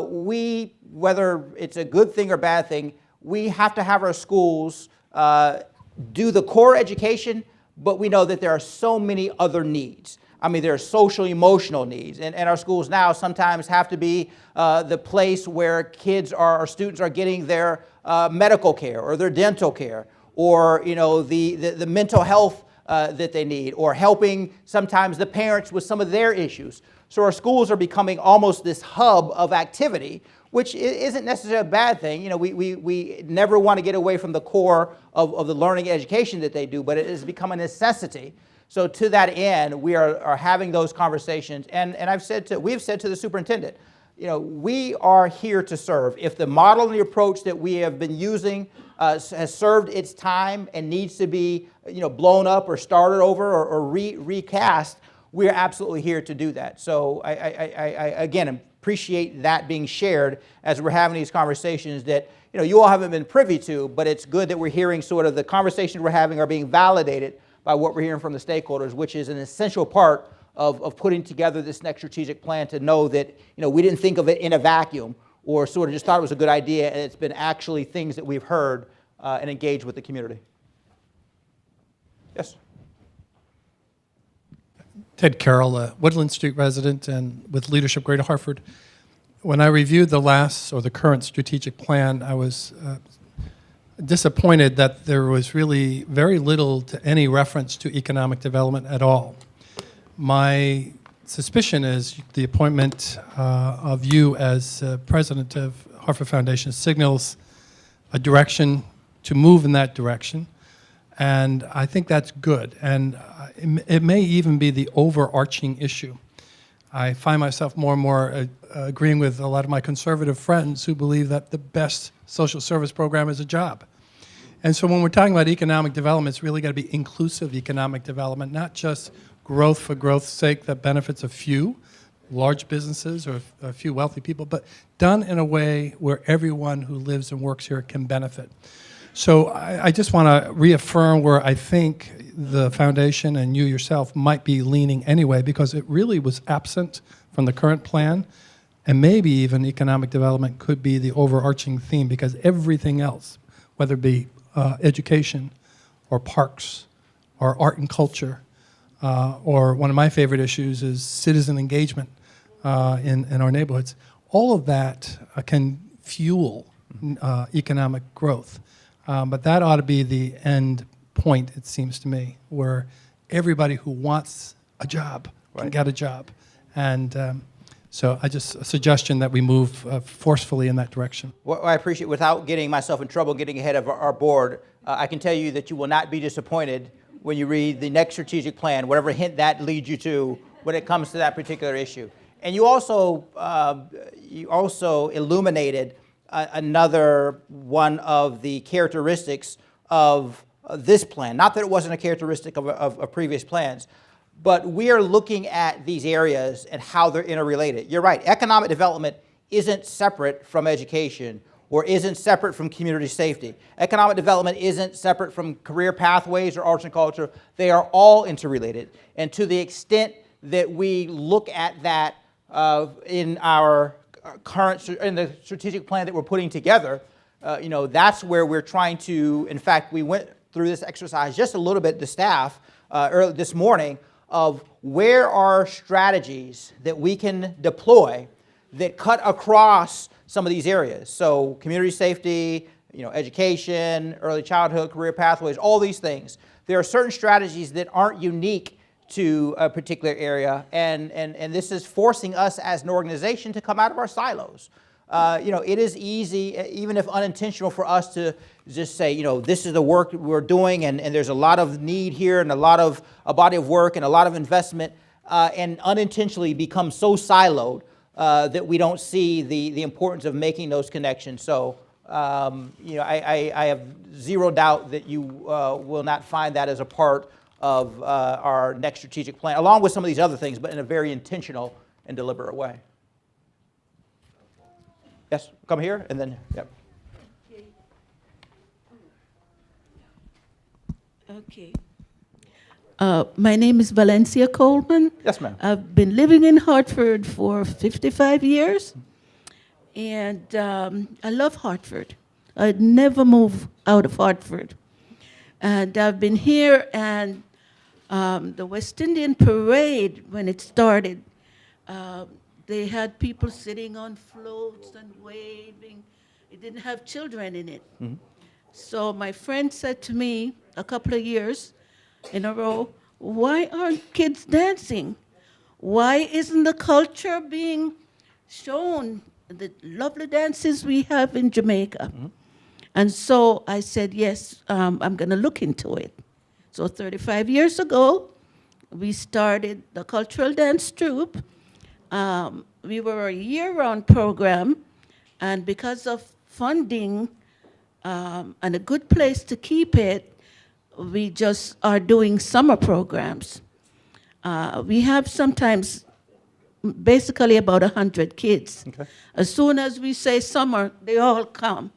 we, whether it's a good thing or bad thing, we have to have our schools do the core education, but we know that there are so many other needs. I mean, there are social, emotional needs, and our schools now sometimes have to be the place where kids or students are getting their medical care or their dental care, or the mental health that they need, or helping sometimes the parents with some of their issues. So our schools are becoming almost this hub of activity, which isn't necessarily a bad thing. We never want to get away from the core of the learning education that they do, but it has become a necessity. So to that end, we are having those conversations, and we've said to the superintendent, we are here to serve. If the model and the approach that we have been using has served its time and needs to be blown up or started over or recast, we're absolutely here to do that. So I again appreciate that being shared as we're having these conversations that you all haven't been privy to, but it's good that we're hearing sort of the conversations we're having are being validated by what we're hearing from the stakeholders, which is an essential part of putting together this next strategic plan, to know that we didn't think of it in a vacuum or sort of just thought it was a good idea, and it's been actually things that we've heard and engaged with the community. Yes. Ted Carroll, a Woodland Street resident and with Leadership Greater Hartford. When I reviewed the current strategic plan, I was disappointed that there was really very little to any reference to economic development at all. My suspicion is the appointment of you as president of Hartford Foundation signals a direction to move in that direction. And I think that's good. And it may even be the overarching issue. I find myself more and more agreeing with a lot of my conservative friends who believe that the best social service program is a job. And so when we're talking about economic development, it's really got to be inclusive economic development, not just growth for growth's sake that benefits a few large businesses or a few wealthy people, but done in a way where everyone who lives and works here can benefit. So I just want to reaffirm where I think the foundation and you yourself might be leaning anyway, because it really was absent from the current plan, and maybe even economic development could be the overarching theme, because everything else, whether it be education or parks or art and culture, or one of my favorite issues is citizen engagement in our neighborhoods, all of that can fuel economic growth. But that ought to be the end point, it seems to me, where everybody who wants a job can get a job. And so a suggestion that we move forcefully in that direction. Well, I appreciate, without getting myself in trouble getting ahead of our board, I can tell you that you will not be disappointed when you read the next strategic plan, whatever hint that leads you to when it comes to that particular issue. And you also illuminated another one of the characteristics of this plan. Not that it wasn't a characteristic of previous plans, but we are looking at these areas and how they're interrelated. You're right, economic development isn't separate from education or isn't separate from community safety. Economic development isn't separate from career pathways or arts and culture. They are all interrelated. And to the extent that we look at that in our in the strategic plan that we're putting together, that's where we're trying to, in fact, we went through this exercise just a little bit, the staff, early this morning, of where are strategies that we can deploy that cut across some of these areas. So community safety, education, early childhood, career pathways, all these things. There are certain strategies that aren't unique to a particular area, and this is forcing us as an organization to come out of our silos. It is easy, even if unintentional, for us to just say, this is the work we're doing, and there's a lot of need here and a body of work and a lot of investment, and unintentionally become so siloed that we don't see the importance of making those connections. So I have zero doubt that you will not find that as a part of our next strategic plan, along with some of these other things, but in a very intentional and deliberate way. Yes, come here, and then, yep. Okay. My name is Valencia Coleman. Yes, ma'am. I've been living in Hartford for 55 years, and I love Hartford. I'd never move out of Hartford. And I've been here, and the West Indian Parade, when it started, they had people sitting on floats and waving. It didn't have children in it. Mm-hmm. So my friend said to me a couple of years in a row, why aren't kids dancing? Why isn't the culture being shown, the lovely dances we have in Jamaica? Mm-hmm. And so I said, yes, I'm going to look into it. So 35 years ago, we started the Cultural Dance Troupe. We were a year-round program, and because of funding and a good place to keep it, we just are doing summer programs. We have sometimes basically about 100 kids. Okay. As soon as we say summer, they all come.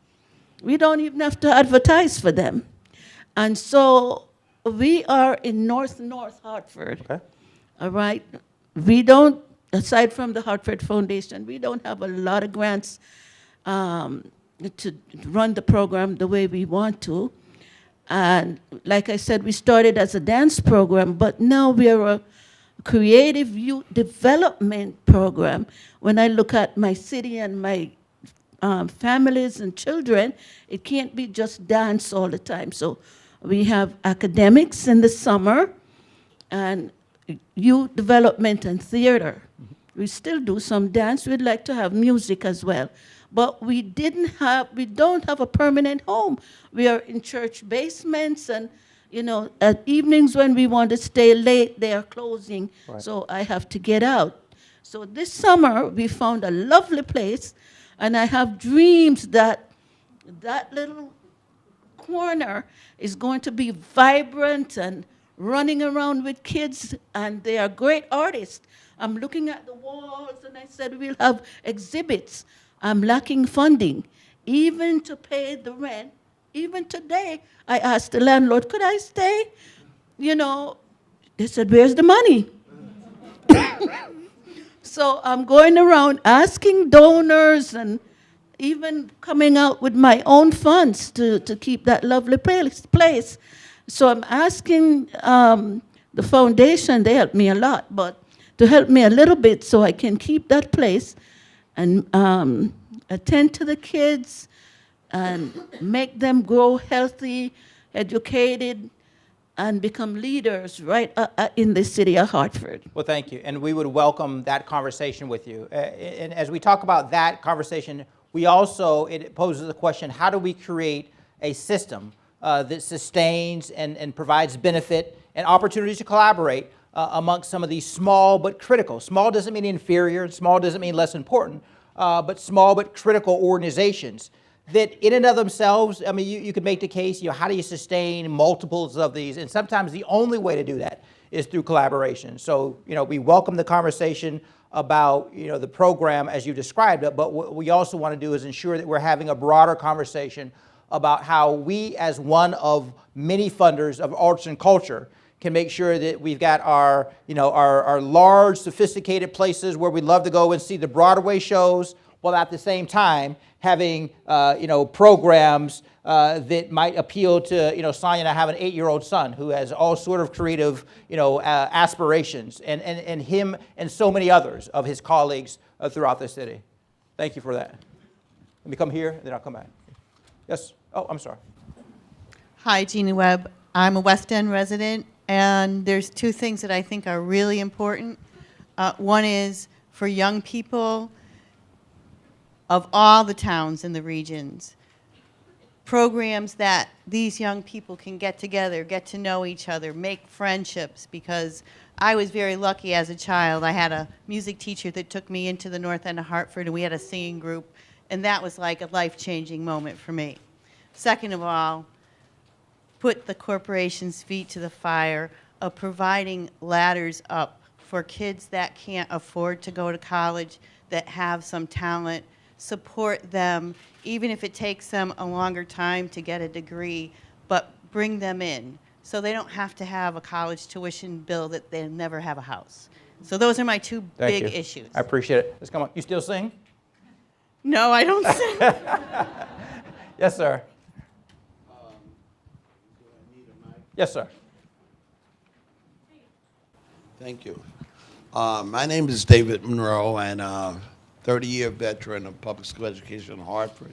We don't even have to advertise for them. And so we are in North Hartford. Okay. All right? We don't, aside from the Hartford Foundation, we don't have a lot of grants to run the program the way we want to. And like I said, we started as a dance program, but now we are a creative youth development program. When I look at my city and my families and children, it can't be just dance all the time. So we have academics in the summer and youth development and theater. We still do some dance. We'd like to have music as well. But we don't have a permanent home. We are in church basements, and at evenings when we want to stay late, they are closing. Right. So I have to get out. So this summer we found a lovely place, and I have dreams that that little corner is going to be vibrant and running around with kids, and they are great artists. I'm looking at the walls, and I said we'll have exhibits. I'm lacking funding, even to pay the rent. Even today, I asked the landlord, could I stay? They said, where's the money? So I'm going around asking donors and even coming out with my own funds to keep that lovely place. So I'm asking the foundation, they help me a lot, but to help me a little bit so I can keep that place and attend to the kids and make them grow healthy, educated, and become leaders right in the city of Hartford. Well, thank you, and we would welcome that conversation with you. And as we talk about that conversation, it poses the question, how do we create a system that sustains and provides benefit and opportunities to collaborate amongst some of these small but critical. Small doesn't mean inferior, and small doesn't mean less important, but small but critical organizations that in and of themselves, I mean, you could make the case, how do you sustain multiples of these? And sometimes the only way to do that is through collaboration. So, we welcome the conversation about, the program as you described it, but what we also want to do is ensure that we're having a broader conversation about how we, as one of many funders of arts and culture, can make sure that we've got our large, sophisticated places where we love to go and see the Broadway shows, while at the same time having programs that might appeal to Sonia and I have an 8-year-old son who has all sort of creative aspirations, and him and so many others of his colleagues throughout the city. Thank you for that. Let me come here, then I'll come back. Yes. Oh, I'm sorry. Hi, Jeannie Webb. I'm a West End resident, and there's two things that I think are really important. One is for young people of all the towns in the regions, programs that these young people can get together, get to know each other, make friendships, because I was very lucky as a child. I had a music teacher that took me into the North End of Hartford, and we had a singing group, And that was like a life-changing moment for me. Second of all, put the corporation's feet to the fire of providing ladders up for kids that can't afford to go to college, that have some talent, support them, even if it takes them a longer time to get a degree, but bring them in so they don't have to have a college tuition bill that they'll never have a house. So those are my two Thank big you. issues. I appreciate it. Let's come on. You still sing? No, I don't sing. Yes, sir. Yes, sir. Thank you. My name is David Monroe, and 30-year veteran of public school education in Hartford,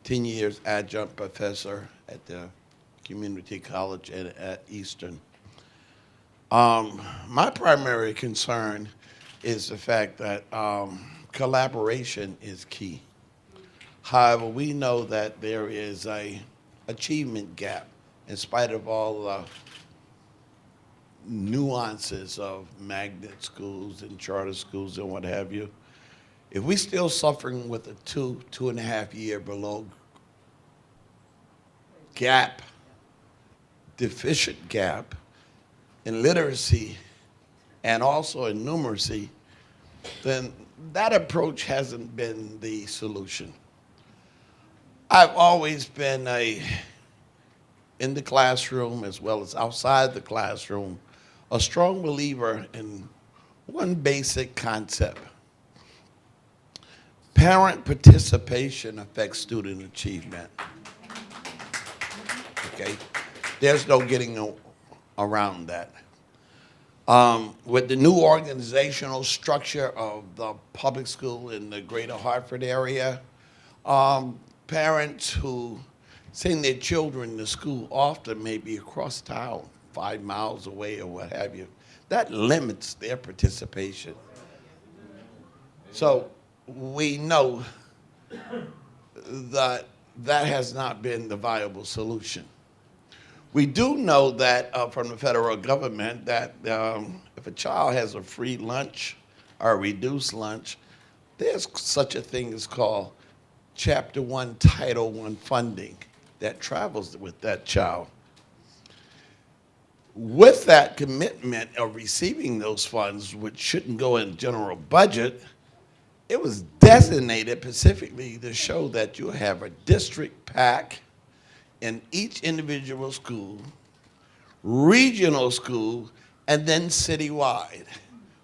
10 years adjunct professor at the community college at Eastern. My primary concern is the fact that collaboration is key. However, we know that there is an achievement gap in spite of all the nuances of magnet schools and charter schools and what have you. If we're still suffering with a 2.5 year below gap, deficient gap in literacy and also in numeracy, then that approach hasn't been the solution. I've always been in the classroom as well as outside the classroom, a strong believer in one basic concept. Parent participation affects student achievement. Okay? There's no getting around that. With the new organizational structure of the public school in the greater Hartford area, parents who send their children to school often may be across town, 5 miles away or what have you. That limits their participation. So we know that that has not been the viable solution. We do know that from the federal government that if a child has a free lunch or a reduced lunch, there's such a thing as called Chapter 1, Title 1 funding that travels with that child. With that commitment of receiving those funds, which shouldn't go in the general budget, it was designated specifically to show that you have a district PAC in each individual school, regional school, and then citywide.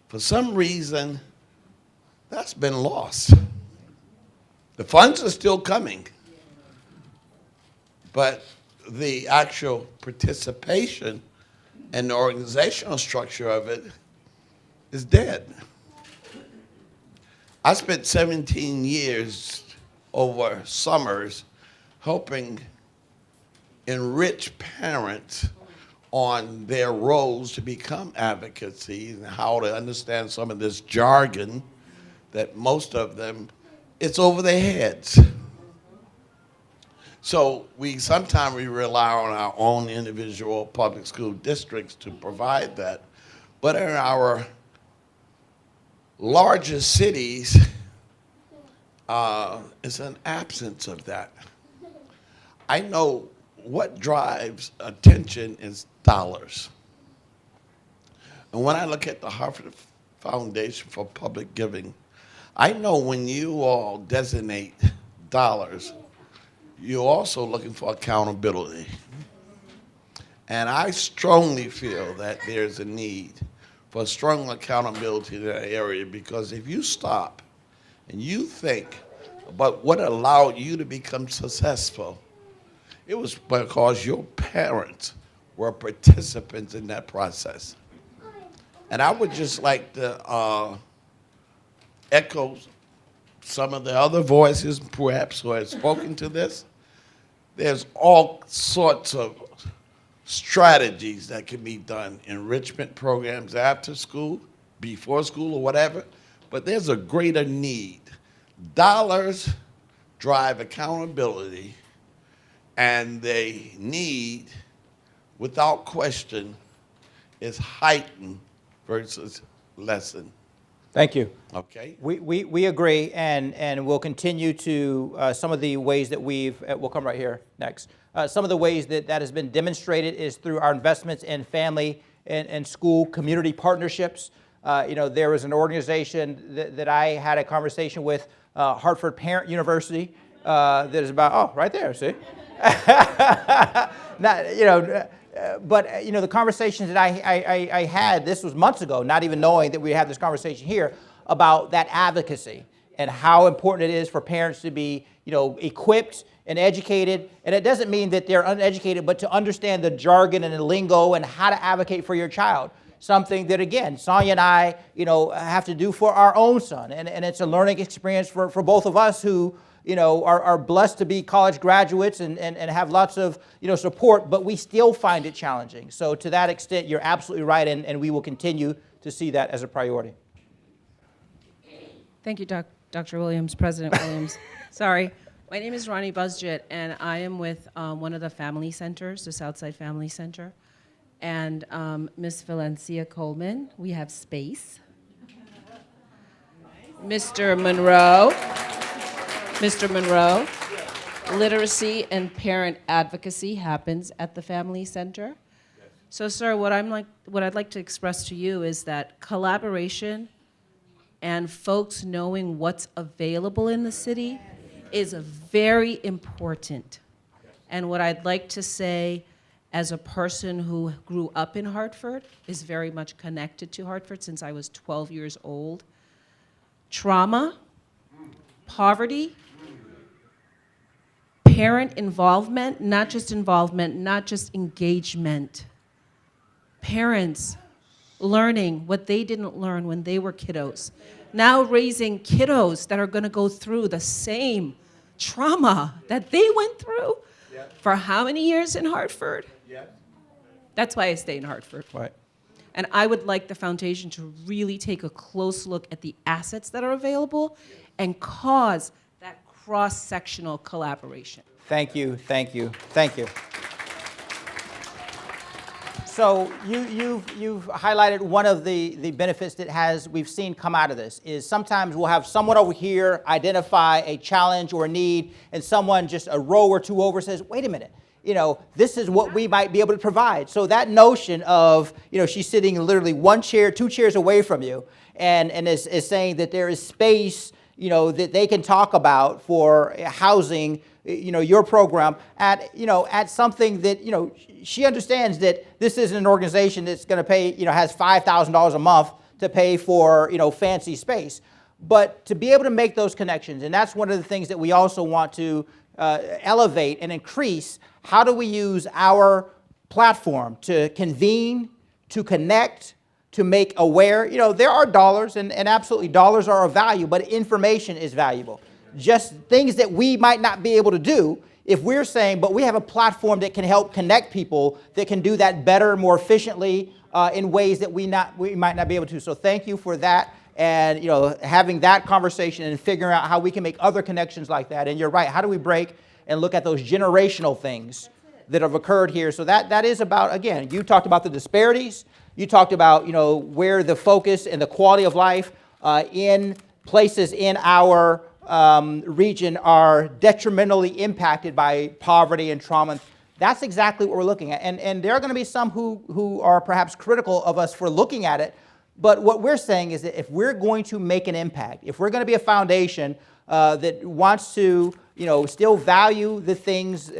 For some reason, that's been lost. The funds are still coming, but the actual participation and the organizational structure of it is dead. I spent 17 years over summers helping enrich parents on their roles to become advocacy and how to understand some of this jargon that most of them, it's over their heads. So sometimes we rely on our own individual public school districts to provide that. But in our largest cities, it's an absence of that. I know what drives attention is dollars. And when I look at the Hartford Foundation for Public Giving, I know when you all designate dollars, you're also looking for accountability. And I strongly feel that there's a need for strong accountability in that area, because if you stop and you think about what allowed you to become successful, it was because your parents were participants in that process. And I would just like to echo some of the other voices perhaps who have spoken to this. There's all sorts of strategies that can be done, enrichment programs after school, before school or whatever, but there's a greater need. Dollars drive accountability, and they need, without question, is heightened versus lessened. Thank you. Okay? We agree, and we'll continue to, some of the ways that we'll come right here next. Some of the ways that has been demonstrated is through our investments in family and school community partnerships. There was an organization that I had a conversation with, Hartford Parent University, that is about, right there, see? The conversations that I had, this was months ago, not even knowing that we had this conversation here, about that advocacy and how important it is for parents to be, equipped and educated. And it doesn't mean that they're uneducated, but to understand the jargon and the lingo and how to advocate for your child. Something that, again, Sonia and I, have to do for our own son. And it's a learning experience for both of us who, are blessed to be college graduates and have lots of, support, but we still find it challenging. So to that extent, you're absolutely right, and we will continue to see that as a priority. Thank you, Dr. Williams, President Williams. Sorry. My name is Ronnie Busjet, and I am with one of the family centers, the Southside Family Center. And Miss Valencia Coleman, we have space. Mr. Monroe, literacy and parent advocacy happens at the family center. So, sir, what I'd like to express to you is that collaboration and folks knowing what's available in the city is very important. And what I'd like to say, as a person who grew up in Hartford, is very much connected to Hartford since I was 12 years old. Trauma, poverty, parent involvement, not just engagement. Parents learning what they didn't learn when they were kiddos. Now raising kiddos that are gonna go through the same trauma that they went through for how many years in Hartford? That's why I stay in Hartford. Right. And I would like the foundation to really take a close look at the assets that are available and cause that cross-sectional collaboration. Thank you, thank you, thank you. So you've highlighted one of the benefits that we've seen come out of this is sometimes we'll have someone over here identify a challenge or a need, and someone just a row or two over says, wait a minute, this is what we might be able to provide. So that notion of, she's sitting literally one chair, two chairs away from you, and is saying that there is space, that they can talk about for housing, your program at something that, she understands that this isn't an organization that's going to pay, has $5,000 a month to pay for, fancy space. But to be able to make those connections, and that's one of the things that we also want to elevate and increase. How do we use our platform to convene, to connect, to make aware? There are dollars, and absolutely dollars are of value, but information is valuable. Just things that we might not be able to do if we're saying, but we have a platform that can help connect people that can do that better, more efficiently, in ways that we might not be able to. So thank you for that, and having that conversation and figuring out how we can make other connections like that. And you're right, how do we break and look at those generational things that have occurred here? So that is about, again, you talked about the disparities, you talked about where the focus and the quality of life in places in our region are detrimentally impacted by poverty and trauma. That's exactly what we're looking at. And there are going to be some who are perhaps critical of us for looking at it. But what we're saying is that if we're going to make an impact, if we're going to be a foundation that wants to still value the things,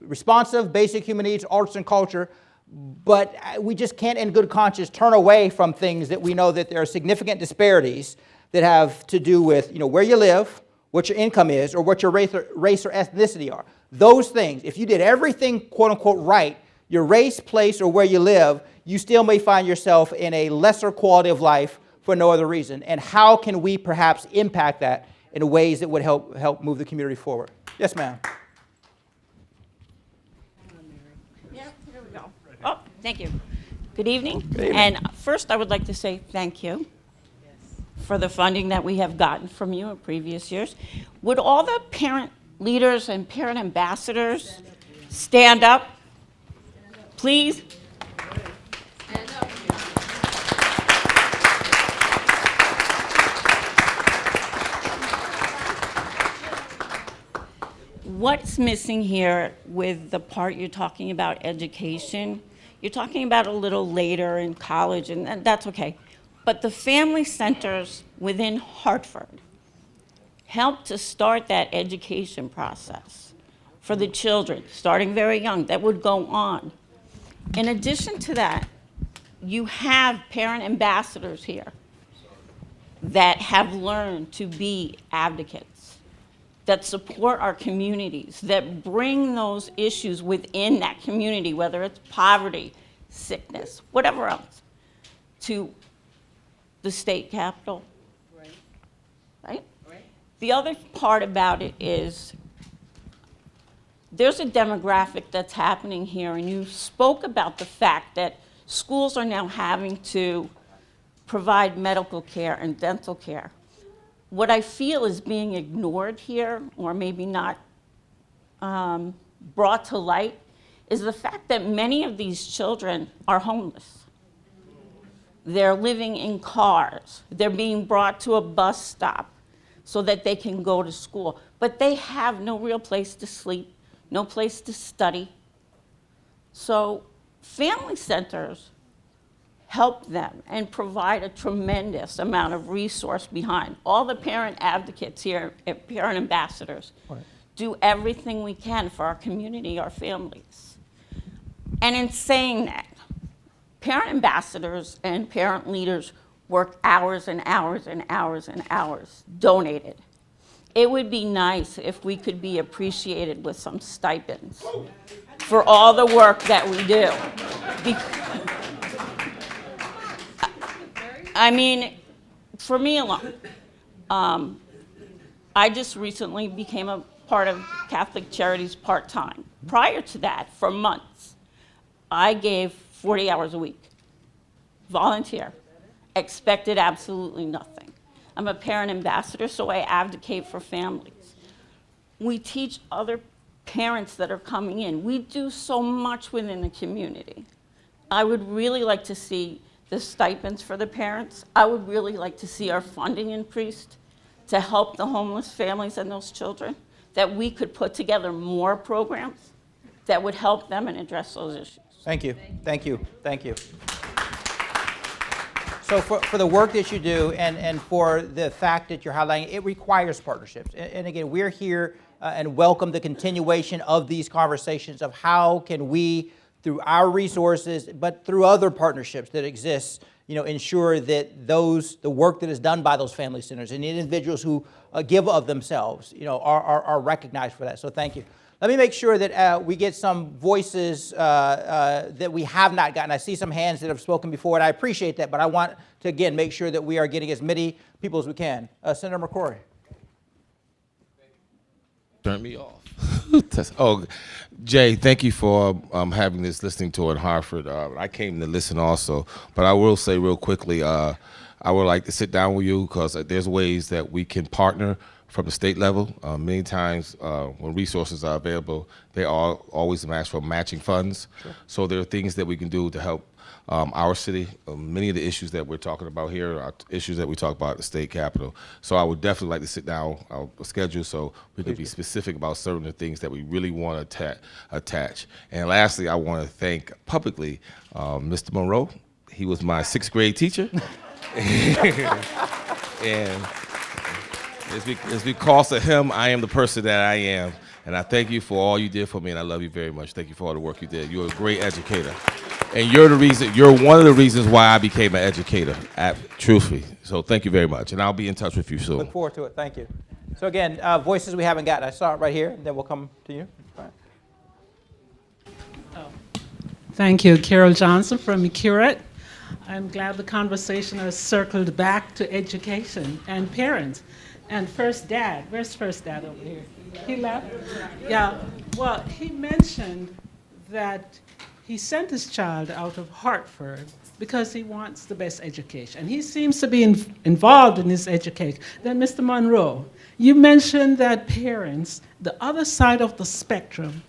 responsive, basic human needs, arts and culture, but we just can't in good conscience turn away from things that we know that there are significant disparities that have to do with where you live, what your income is, or what your race or ethnicity are. Those things, if you did everything quote unquote right, your race, place, or where you live, you still may find yourself in a lesser quality of life for no other reason. And how can we perhaps impact that in ways that would help move the community forward? Yes, ma'am. Yeah, here we go. Oh, thank you. Good evening. Good evening. And first, I would like to say thank you for the funding that we have gotten from you in previous years. Would all the parent leaders and parent ambassadors stand up, please? What's missing here with the part you're talking about education, you're talking about a little later in college, and that's okay. But the family centers within Hartford help to start that education process for the children, starting very young, that would go on. In addition to that, you have parent ambassadors here that have learned to be advocates, that support our communities, that bring those issues within that community, whether it's poverty, sickness, whatever else, to the state capitol. Right? The other part about it is there's a demographic that's happening here, and you spoke about the fact that schools are now having to provide medical care and dental care. What I feel is being ignored here, or maybe not brought to light, is the fact that many of these children are homeless. They're living in cars. They're being brought to a bus stop so that they can go to school. But they have no real place to sleep, no place to study. So family centers help them and provide a tremendous amount of resource behind. All the parent advocates here, parent ambassadors, do everything we can for our community, our families. And in saying that, parent ambassadors and parent leaders work hours and hours and hours and hours donated. It would be nice if we could be appreciated with some stipends for all the work that we do. I mean, for me alone, I just recently became a part of Catholic Charities part-time. Prior to that, for months, I gave 40 hours a week, volunteer, expected absolutely nothing. I'm a parent ambassador, so I advocate for families. We teach other parents that are coming in. We do so much within the community. I would really like to see the stipends for the parents. I would really like to see our funding increased to help the homeless families and those children, that we could put together more programs that would help them and address those issues. Thank you, thank you, thank you. So for the work that you do and for the fact that you're highlighting, it requires partnerships. And again, we're here and welcome the continuation of these conversations of how can we, through our resources, but through other partnerships that exist, ensure that the work that is done by those family centers and the individuals who give of themselves, are recognized for that. So thank you. Let me make sure that we get some voices that we have not gotten. I see some hands that have spoken before, and I appreciate that, but I want to, again, make sure that we are getting as many people as we can. Senator McCrory. Turn me off. Oh, Jay, thank you for having this listening tour in Hartford. I came to listen also, but I will say real quickly, I would like to sit down with you because there's ways that we can partner from the state level. Many times when resources are available, they are always ask for matching funds. Sure. So there are things that we can do to help our city. Many of the issues that we're talking about here are issues that we talk about at the state capitol. So I would definitely like to sit down, our schedule, so we can be specific about certain of the things that we really want to attach. And lastly, I want to thank publicly Mr. Monroe. He was my 6th grade teacher. And it's because of him I am the person that I am. And I thank you for all you did for me, and I love you very much. Thank you for all the work you did. You're a great educator. And you're one of the reasons why I became an educator, truthfully. So thank you very much. And I'll be in touch with you soon. Look forward to it. Thank you. So again, voices we haven't gotten. I saw it right here. Then we'll come to you. Thank you. Carol Johnson from Curate. I'm glad the conversation has circled back to education and parents. And First Dad, where's First Dad over here? He left? Yeah, well, he mentioned that he sent his child out of Hartford because he wants the best education. He seems to be involved in his education. Then Mr. Monroe, you mentioned that parents, the other side of the spectrum,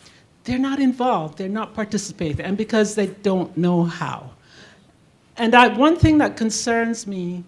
they're not involved, they're not participating, and because they don't know how. And one thing that concerns me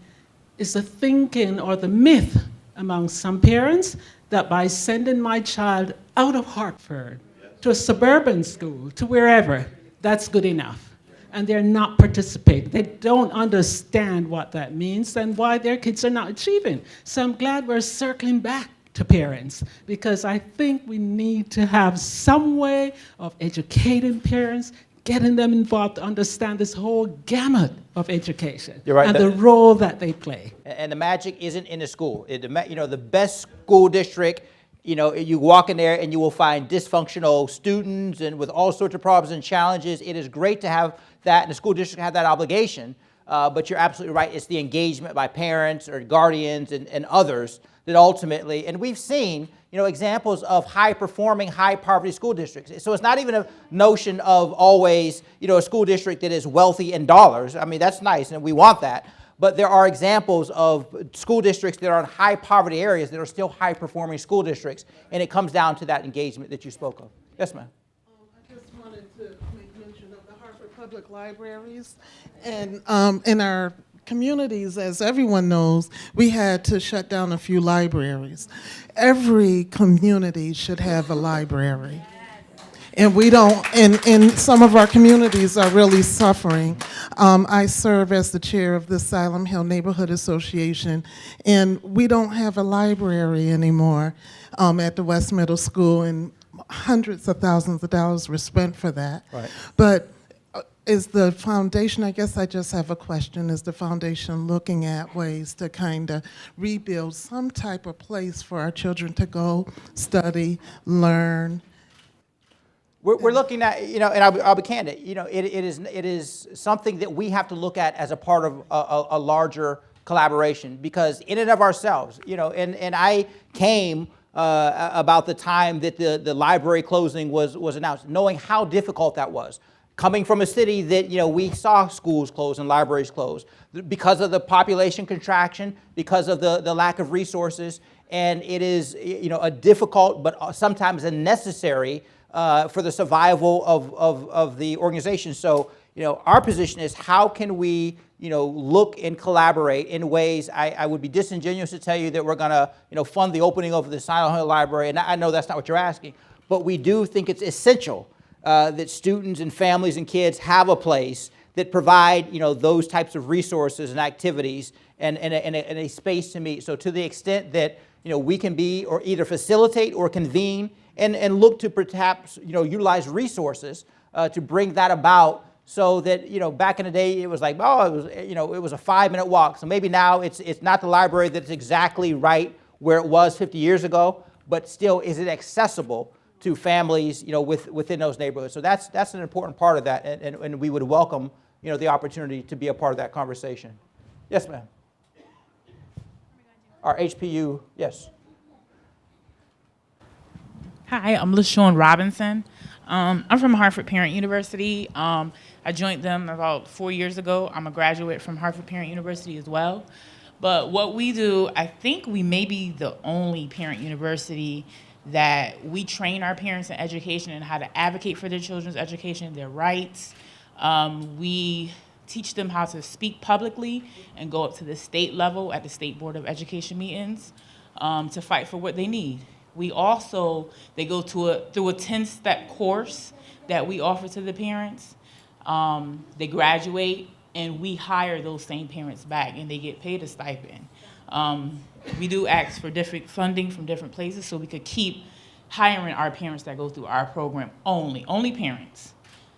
is the thinking or the myth among some parents that by sending my child out of Hartford to a suburban school, to wherever, that's good enough. And they're not participating. They don't understand what that means and why their kids are not achieving. So I'm glad we're circling back to parents, because I think we need to have some way of educating parents, getting them involved to understand this whole gamut of education. You're right. And the role that they play. And the magic isn't in the school. The best school district, you walk in there and you will find dysfunctional students and with all sorts of problems and challenges. It is great to have that, and the school district have that obligation. But you're absolutely right. It's the engagement by parents or guardians and others that ultimately, and we've seen, examples of high-performing, high-poverty school districts. So it's not even a notion of always, a school district that is wealthy in dollars. I mean, that's nice, and we want that. But there are examples of school districts that are in high-poverty areas that are still high-performing school districts, and it comes down to that engagement that you spoke of. Yes, ma'am. I just wanted to make mention of the Hartford Public Libraries. And in our communities, as everyone knows, we had to shut down a few libraries. Every community should have a library. And we don't, and some of our communities are really suffering. I serve as the chair of the Salem Hill Neighborhood Association, and we don't have a library anymore at the West Middle School, and hundreds of thousands of dollars were spent for that. Right. But is the foundation, I guess I just have a question, is the foundation looking at ways to kind of rebuild some type of place for our children to go study, learn? We're looking at, and I'll be candid, it is something that we have to look at as a part of a larger collaboration, because in and of ourselves, and I came about the time that the library closing was announced, knowing how difficult that was. Coming from a city that, we saw schools close and libraries close because of the population contraction, because of the lack of resources, and it is, a difficult but sometimes a necessary for the survival of the organization. So, our position is, how can we, look and collaborate in ways? I would be disingenuous to tell you that we're going to, fund the opening of the Silent Hill Library, and I know that's not what you're asking, but we do think it's essential that students and families and kids have a place that provide, those types of resources and activities and a space to meet. So to the extent that, we can be or either facilitate or convene and look to perhaps, utilize resources to bring that about, so that, back in the day it was like, it was a 5-minute walk. So maybe now it's not the library that's exactly right where it was 50 years ago, but still, is it accessible to families, within those neighborhoods? So that's an important part of that, and we would welcome, the opportunity to be a part of that conversation. Yes, ma'am. Our HPU, yes. Hi, I'm Shaun Robinson. I'm from Hartford Parent University. I joined them about 4 years ago. I'm a graduate from Hartford Parent University as well. But what we do, I think we may be the only parent university that we train our parents in education and how to advocate for their children's education, their rights. We teach them how to speak publicly and go up to the state level at the State Board of Education meetings to fight for what they need. We also, they go through a 10-step course that we offer to the parents. They graduate, and we hire those same parents back, and they get paid a stipend. We do ask for different funding from different places so we could keep hiring our parents that go through our program only parents.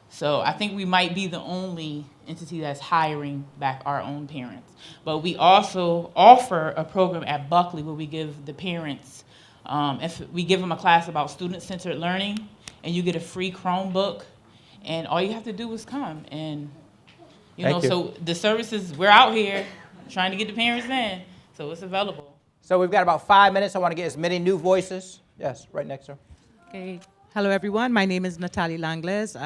So I think we might be the only entity that's hiring back our own parents. But we also offer a program at Buckley where we give the parents, if we give them a class about student-centered learning, and you get a free Chromebook, and all you have to do is come. And so the services, we're out here trying to get the parents in, so it's available. So we've got about 5 minutes. I want to get as many new voices. Yes, right next to her. Okay. Hello, everyone. My name is Natalia Anglaise.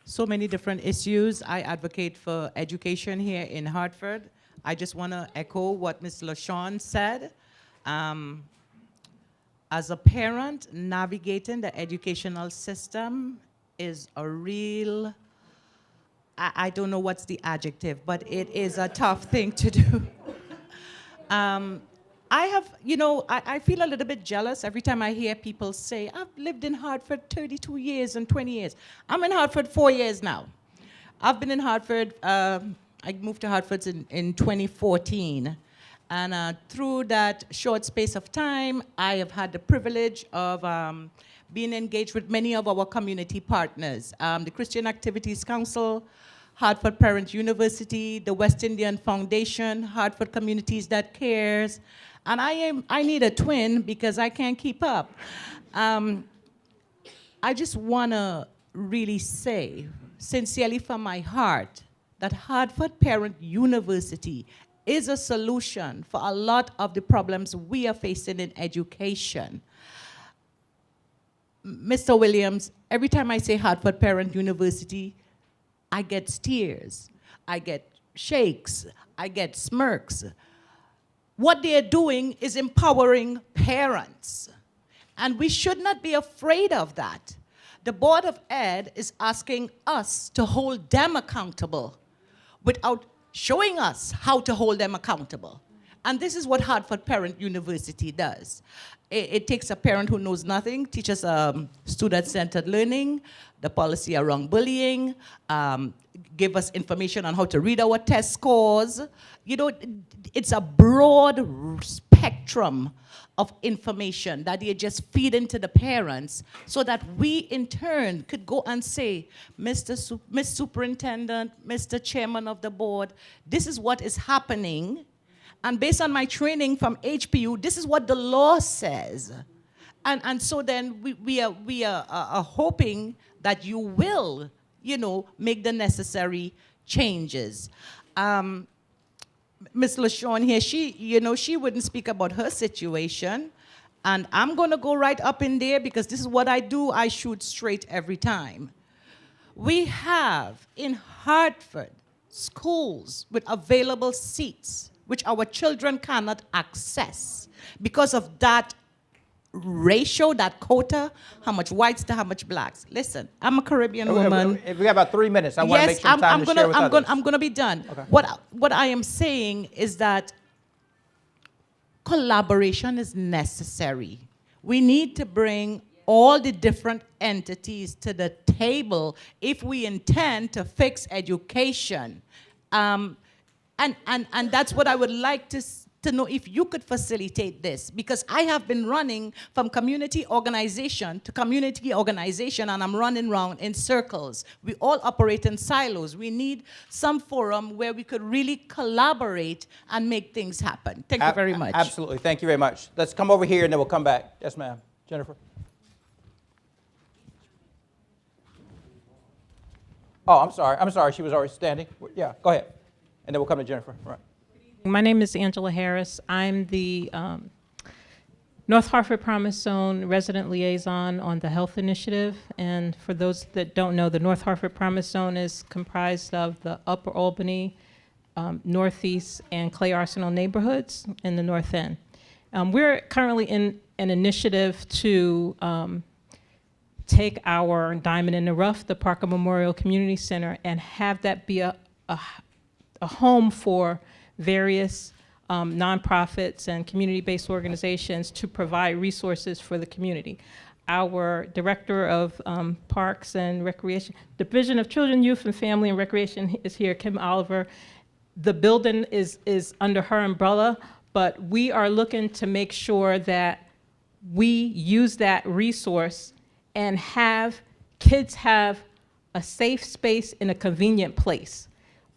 So many different issues. I advocate for education here in Hartford. I just want to echo what Ms. LaShawn said. As a parent, navigating the educational system is a real, I don't know what's the adjective, but it is a tough thing to do. I have, you know, I feel a little bit jealous every time I hear people say, I've lived in Hartford 32 years and 20 years. I'm in Hartford 4 years now. I've been in Hartford, I moved to Hartford in 2014. And through that short space of time, I have had the privilege of being engaged with many of our community partners. The Christian Activities Council, Hartford Parent University, the West Indian Foundation, Hartford Communities That Cares, and I need a twin because I can't keep up. I just want to really say, sincerely from my heart, that Hartford Parent University is a solution for a lot of the problems we are facing in education. Mr. Williams, every time I say Hartford Parent University, I get stares, I get shakes, I get smirks. What they're doing is empowering parents, and we should not be afraid of that. The Board of Ed is asking us to hold them accountable without showing us how to hold them accountable. And this is what Hartford Parent University does. It takes a parent who knows nothing, teaches student-centered learning, the policy around bullying, give us information on how to read our test scores. You know, it's a broad spectrum of information that they just feed into the parents so that we in turn could go and say, Miss Superintendent, Mr. Chairman of the board, this is what is happening. And based on my training from HPU, this is what the law says. And so then we are hoping that you will, you know, make the necessary changes. Ms. LaShawn here, she wouldn't speak about her situation. And I'm going to go right up in there because this is what I do. I shoot straight every time. We have in Hartford schools with available seats, which our children cannot access because of that ratio, that quota, how much whites to how much blacks. Listen, I'm a Caribbean woman. We got about 3 minutes. I want to make sure time to share with others. I'm going to be done. Okay. What I am saying is that collaboration is necessary. We need to bring all the different entities to the table if we intend to fix education. And that's what I would like to know, if you could facilitate this, because I have been running from community organization to community organization, and I'm running around in circles. We all operate in silos. We need some forum where we could really collaborate and make things happen. Thank you very much. Absolutely. Thank you very much. Let's come over here and then we'll come back. Yes, ma'am. Jennifer. Oh, I'm sorry. I'm sorry. She was already standing. Yeah, go ahead. And then we'll come to Jennifer. Right. My name is Angela Harris. I'm the North Hartford Promise Zone resident liaison on the health initiative. And for those that don't know, the North Hartford Promise Zone is comprised of the Upper Albany, Northeast, and Clay Arsenal neighborhoods in the North End. We're currently in an initiative to take our Diamond in the Rough, the Parker Memorial Community Center, and have that be a home for various nonprofits and community-based organizations to provide resources for the community. Our Director of Parks and Recreation, Division of Children, Youth, and Family and Recreation is here, Kim Oliver. The building is under her umbrella, but we are looking to make sure that we use that resource and have kids have a safe space in a convenient place.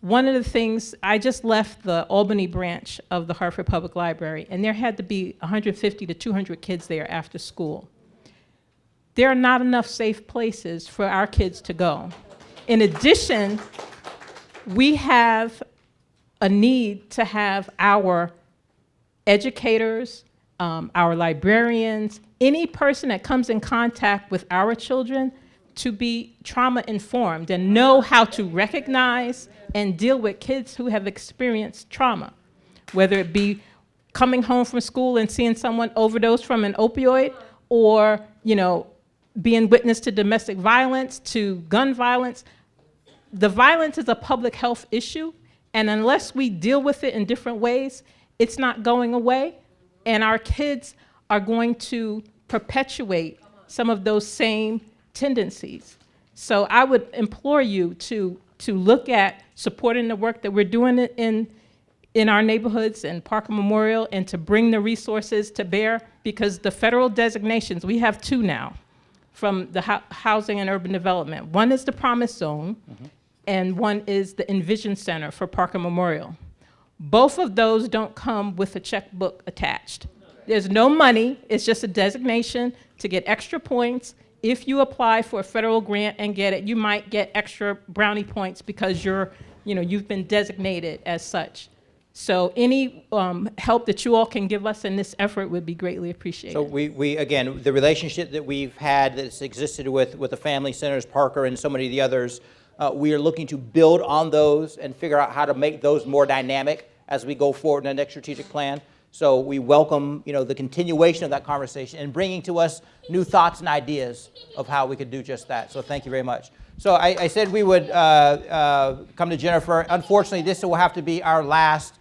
One of the things, I just left the Albany branch of the Hartford Public Library, and there had to be 150 to 200 kids there after school. There are not enough safe places for our kids to go. In addition, we have a need to have our educators, our librarians, any person that comes in contact with our children to be trauma informed and know how to recognize and deal with kids who have experienced trauma, whether it be coming home from school and seeing someone overdose from an opioid, or being witness to domestic violence, to gun violence. The violence is a public health issue, and unless we deal with it in different ways, it's not going away. And our kids are going to perpetuate some of those same tendencies. So I would implore you to look at supporting the work that we're doing in our neighborhoods and Parker Memorial, and to bring the resources to bear, because the federal designations, we have 2 now from the Housing and Urban Development. One is the Promise Zone, and one is the Envision Center for Parker Memorial. Both of those don't come with a checkbook attached. There's no money, it's just a designation to get extra points. If you apply for a federal grant and get it, you might get extra brownie points because you've been designated as such. So any help that you all can give us in this effort would be greatly appreciated. So we again, the relationship that we've had that's existed with the family centers, Parker and so many of the others, we are looking to build on those and figure out how to make those more dynamic as we go forward in the next strategic plan. So we welcome, the continuation of that conversation and bringing to us new thoughts and ideas of how we could do just that. So thank you very much. So I said we would come to Jennifer. Unfortunately, this will have to be our last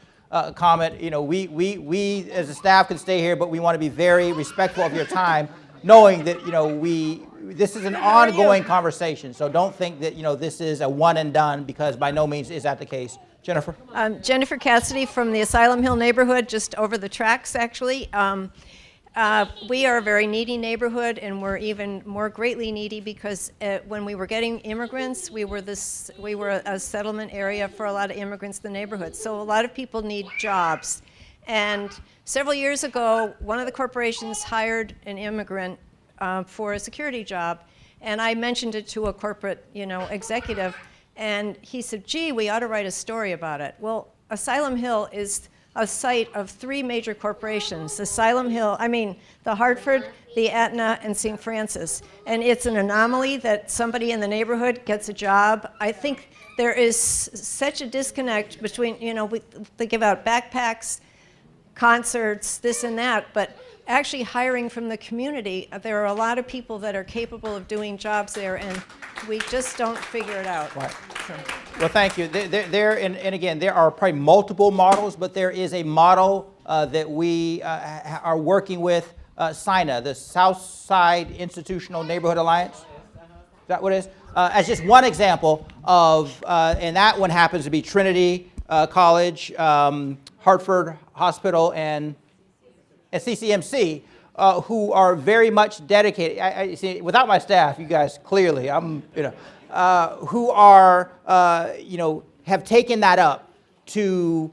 comment. We as a staff can stay here, but we want to be very respectful of your time, knowing that this is an ongoing conversation. So don't think that this is a one and done, because by no means is that the case. Jennifer? Jennifer Cassidy from the Asylum Hill neighborhood, just over the tracks, actually. We are a very needy neighborhood, and we're even more greatly needy because when we were getting immigrants, we were a settlement area for a lot of immigrants in the neighborhood. So a lot of people need jobs. And several years ago, one of the corporations hired an immigrant for a security job, and I mentioned it to a corporate, executive. And he said, gee, we ought to write a story about it. Well, Asylum Hill is a site of 3 major corporations. the Hartford, the Aetna, and St. Francis. And it's an anomaly that somebody in the neighborhood gets a job. I think there is such a disconnect between, they give out backpacks, concerts, this and that, but actually hiring from the community, there are a lot of people that are capable of doing jobs there, and we just don't figure it out. Right. Well, thank you. And again, there are probably multiple models, but there is a model that we are working with, SINA, the Southside Institutional Neighborhood Alliance. Is that what it is? As just one example of, and that one happens to be Trinity College, Hartford Hospital, and CCMC, who are very much dedicated. I see, without my staff, you guys clearly, who are, have taken that up to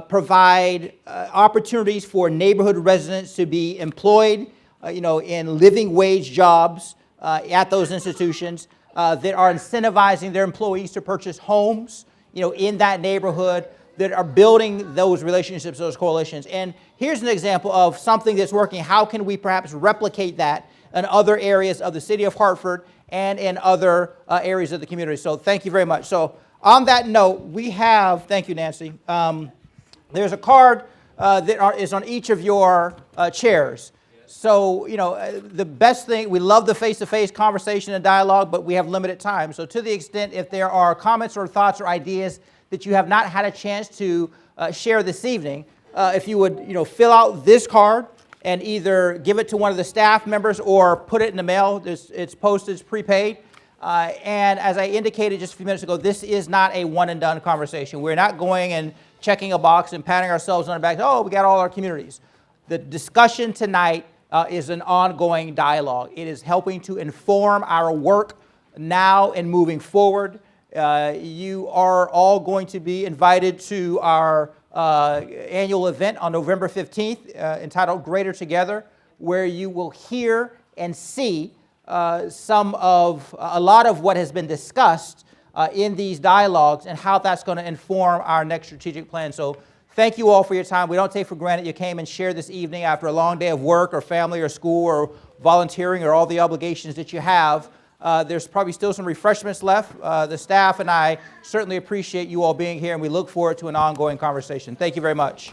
provide opportunities for neighborhood residents to be employed, in living wage jobs at those institutions, that are incentivizing their employees to purchase homes, in that neighborhood, that are building those relationships, those coalitions. And here's an example of something that's working. How can we perhaps replicate that in other areas of the city of Hartford and in other areas of the community? So thank you very much. So on that note, we have, thank you, Nancy. There's a card that is on each of your chairs. So, the best thing, we love the face-to-face conversation and dialogue, but we have limited time. So to the extent, if there are comments or thoughts or ideas that you have not had a chance to share this evening, if you would, fill out this card and either give it to one of the staff members or put it in the mail. It's postage prepaid. And as I indicated just a few minutes ago, this is not a one and done conversation. We're not going and checking a box and patting ourselves on the back. Oh, we got all our communities. The discussion tonight is an ongoing dialogue. It is helping to inform our work now and moving forward. You are all going to be invited to our annual event on November 15th, entitled Greater Together, where you will hear and see a lot of what has been discussed in these dialogues and how that's going to inform our next strategic plan. So thank you all for your time. We don't take for granted you came and shared this evening after a long day of work or family or school or volunteering or all the obligations that you have. There's probably still some refreshments left. The staff and I certainly appreciate you all being here, and we look forward to an ongoing conversation. Thank you very much.